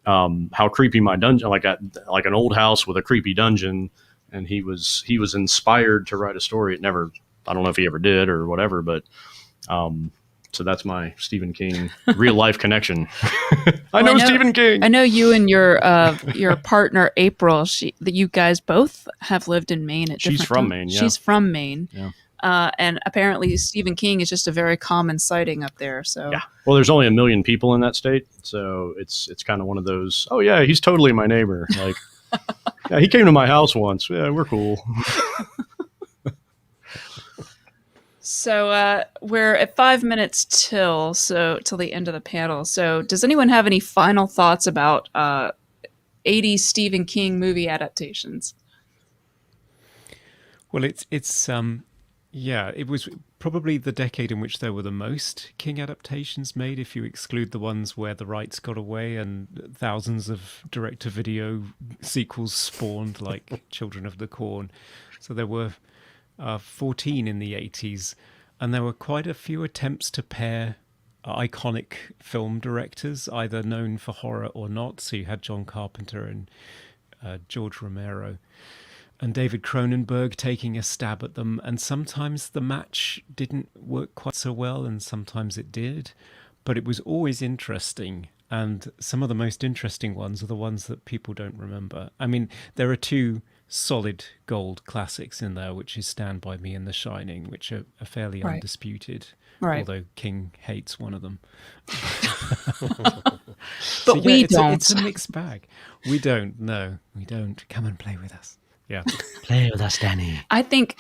B: how creepy my dungeon, like an old house with a creepy dungeon. And he was inspired to write a story. I don't know if he ever did or whatever, but so that's my Stephen King real life connection. I know Stephen King.
A: I know you and your partner April. You guys both have lived in Maine at different
B: She's from Maine. Yeah.
A: She's from Maine.
B: Yeah.
A: And apparently Stephen King is just a very common sighting up there. So
B: yeah. Well, there's only 1 million people in that state, so it's kind of one of those. Oh yeah, he's totally my neighbor. Like, yeah, he came to my house once. Yeah, we're cool.
A: So we're at 5 minutes till the end of the panel. So does anyone have any final thoughts about 80s Stephen King movie adaptations?
C: Well, it was probably the decade in which there were the most King adaptations made, if you exclude the ones where the rights got away and thousands of direct-to-video sequels spawned, like Children of the Corn. So there were 14 in the 80s, and there were quite a few attempts to pair iconic film directors, either known for horror or not. So you had John Carpenter and George Romero. and David Cronenberg taking a stab at them. And sometimes the match didn't work quite so well, and sometimes it did. But it was always interesting. And some of the most interesting ones are the ones that people don't remember. I mean, there are two solid gold classics in there, which is Stand By Me and The Shining, which are fairly undisputed.
A: Right.
C: Although King hates one of them.
A: But we don't.
C: It's a mixed bag. We don't. No, we don't. Come and play with us. Yeah.
B: Play with us, Danny.
A: I think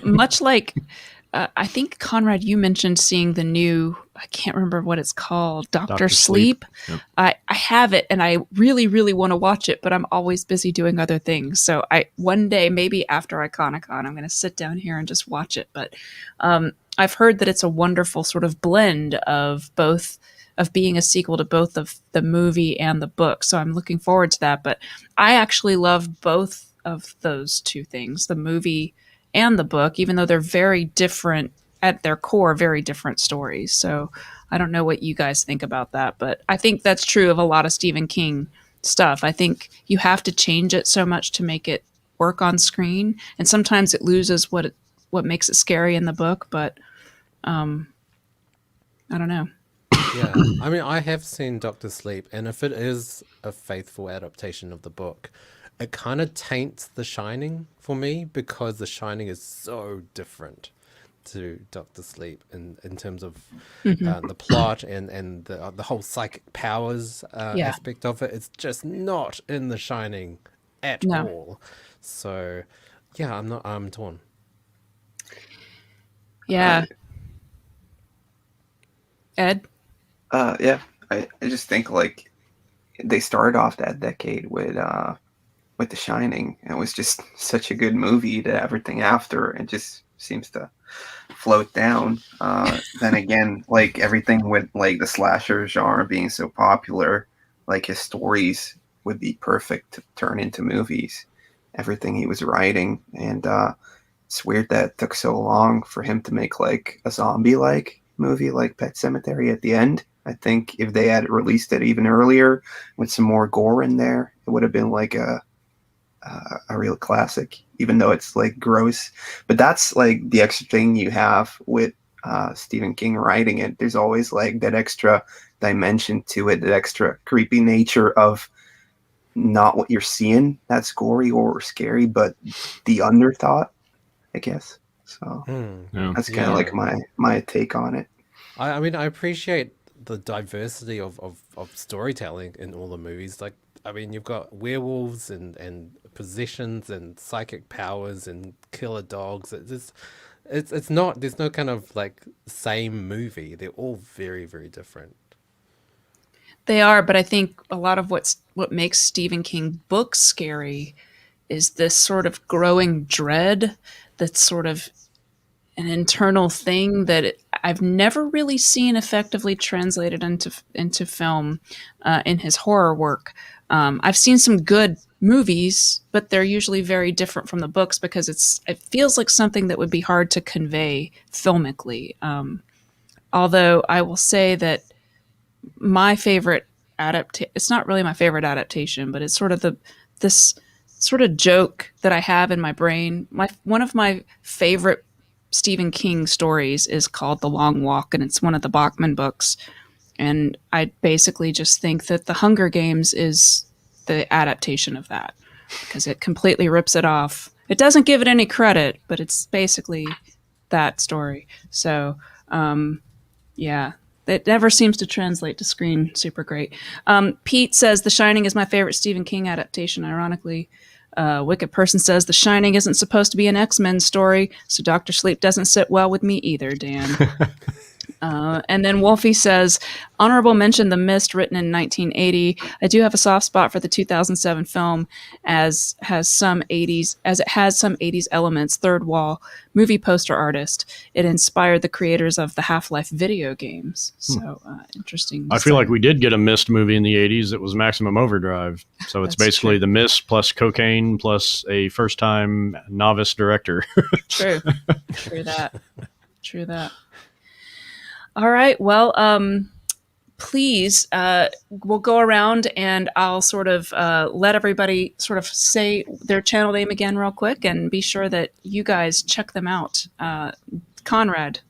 A: much like, I think, Conrad, you mentioned seeing the new, I can't remember what it's called, Dr. Sleep.
B: Yep.
A: I have it, and I really, really want to watch it, but I'm always busy doing other things. So one day, maybe after Iconicon, I'm going to sit down here and just watch it. But I've heard that it's a wonderful sort of blend of both, of being a sequel to both of the movie and the book. So I'm looking forward to that. But I actually love both of those two things, the movie and the book, even though they're very different at their core, very different stories. So I don't know what you guys think about that, but I think that's true of a lot of Stephen King stuff. I think you have to change it so much to make it work on screen, and sometimes it loses what makes it scary in the book. But I don't know.
D: Yeah, I mean, I have seen Doctor Sleep, and if it is a faithful adaptation of the book, it kind of taints The Shining for me, because The Shining is so different to Doctor Sleep in terms of the plot and the whole psychic powers aspect of it. It's just not in The Shining at all. So, yeah, I'm torn.
A: Yeah. Ed?
E: Yeah, I just think like they started off that decade with The Shining. It was just such a good movie that everything after it just seems to float down. Then again, like everything with like the slasher genre being so popular, like his stories would be perfect to turn into movies. Everything he was writing, and it's weird that it took so long for him to make like a zombie-like movie like Pet Sematary at the end. I think if they had released it even earlier with some more gore in there, it would have been like a real classic, even though it's like gross. But that's like the extra thing you have with Stephen King writing it. There's always like that extra dimension to it, that extra creepy nature of not what you're seeing that's gory or scary, but the underthought, I guess. So that's kind of like my take on it.
D: I mean, I appreciate the diversity of storytelling in all the movies. Like, I mean, you've got werewolves and possessions and psychic powers and killer dogs. It's not, there's no kind of like same movie. They're all very, very different.
A: They are, but I think a lot of what makes Stephen King books scary is this sort of growing dread that's sort of an internal thing that I've never really seen effectively translated into film in his horror work. I've seen some good movies, but they're usually very different from the books because it feels like something that would be hard to convey filmically. Although I will say that my favorite it's not really my favorite adaptation, but it's sort of this sort of joke that I have in my brain. One of my favorite Stephen King stories is called The Long Walk, and it's one of the Bachman books. And I basically just think that The Hunger Games is the adaptation of that, because it completely rips it off. It doesn't give it any credit, but it's basically that story. So, yeah, it never seems to translate to screen super great. Pete says The Shining is my favorite Stephen King adaptation, ironically. Wicked Person says The Shining isn't supposed to be an X-Men story, so Dr. Sleep doesn't sit well with me either, Dan. And then Wolfie says, honorable mention The Mist, written in 1980. I do have a soft spot for the 2007 film, as it has some 80s elements. Third Wall, movie poster artist. It inspired the creators of the Half-Life video games. So interesting.
B: I feel like we did get a Mist movie in the 80s. It was Maximum Overdrive. So it's basically The Mist plus cocaine plus a first-time novice director.
A: True that. All right. Well, please, we'll go around and I'll sort of let everybody sort of say their channel name again real quick, and be sure that you guys check them out. Conrad.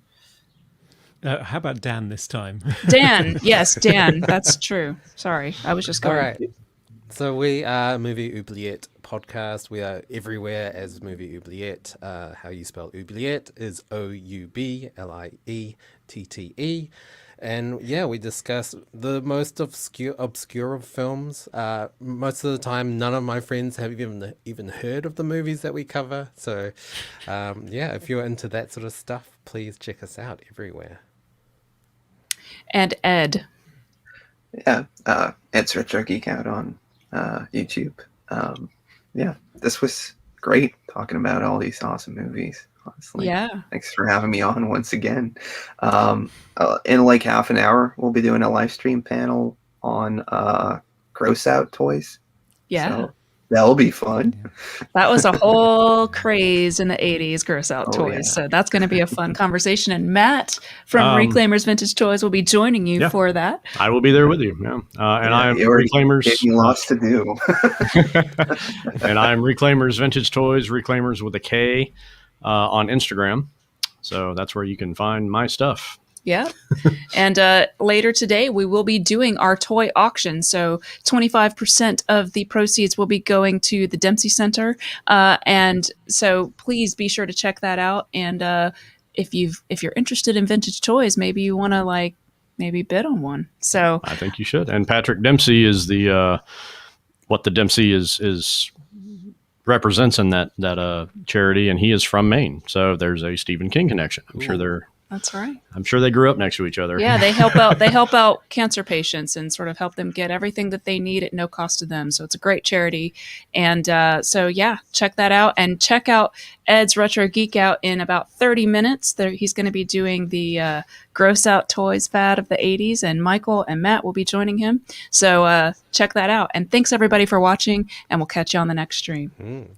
C: How about Dan this time?
A: Dan. Yes, Dan. That's true. Sorry. I was just going.
D: All right. So we are Movie Oubliette podcast. We are everywhere as Movie Oubliette. How you spell Oubliette is Oubliette. And yeah, we discuss the most obscure films. Most of the time, none of my friends have even heard of the movies that we cover. So yeah, if you're into that sort of stuff, please check us out everywhere.
A: And Ed.
E: Yeah, Ed's Retro Geek out on YouTube. Yeah, this was great talking about all these awesome movies. Honestly,
A: Yeah.
E: Thanks for having me on once again. In like half an hour, we'll be doing a live stream panel on gross out toys.
A: Yeah.
E: So that'll be fun.
A: That was a whole craze in the 80s, gross out toys.
E: Yeah.
A: So that's going to be a fun conversation. And Matt from Reklaimer's Vintage Toys will be joining you for that.
B: I will be there with you. Yeah. And I am Reklaimer's.
E: Getting lots to do.
B: And I'm Reklaimer's Vintage Toys, Reklaimers with a K, on Instagram. So that's where you can find my stuff.
A: Yeah. And later today, we will be doing our toy auction. So 25% of the proceeds will be going to the Dempsey Center. And so please be sure to check that out. And if you're interested in vintage toys, maybe you want to maybe bid on one. So
B: I think you should. And Patrick Dempsey is the what the Dempsey is represents in that charity, and he is from Maine. So there's a Stephen King connection. I'm sure
A: that's right.
B: I'm sure they grew up next to each other.
A: Yeah, they help out. They help out cancer patients and sort of help them get everything that they need at no cost to them. So it's a great charity. And so yeah, check that out, and check out Ed's Retro Geek Out in about 30 minutes. He's going to be doing the gross out toys fad of the 80s, and Michael and Matt will be joining him. So check that out. And thanks everybody for watching, and we'll catch you on the next stream.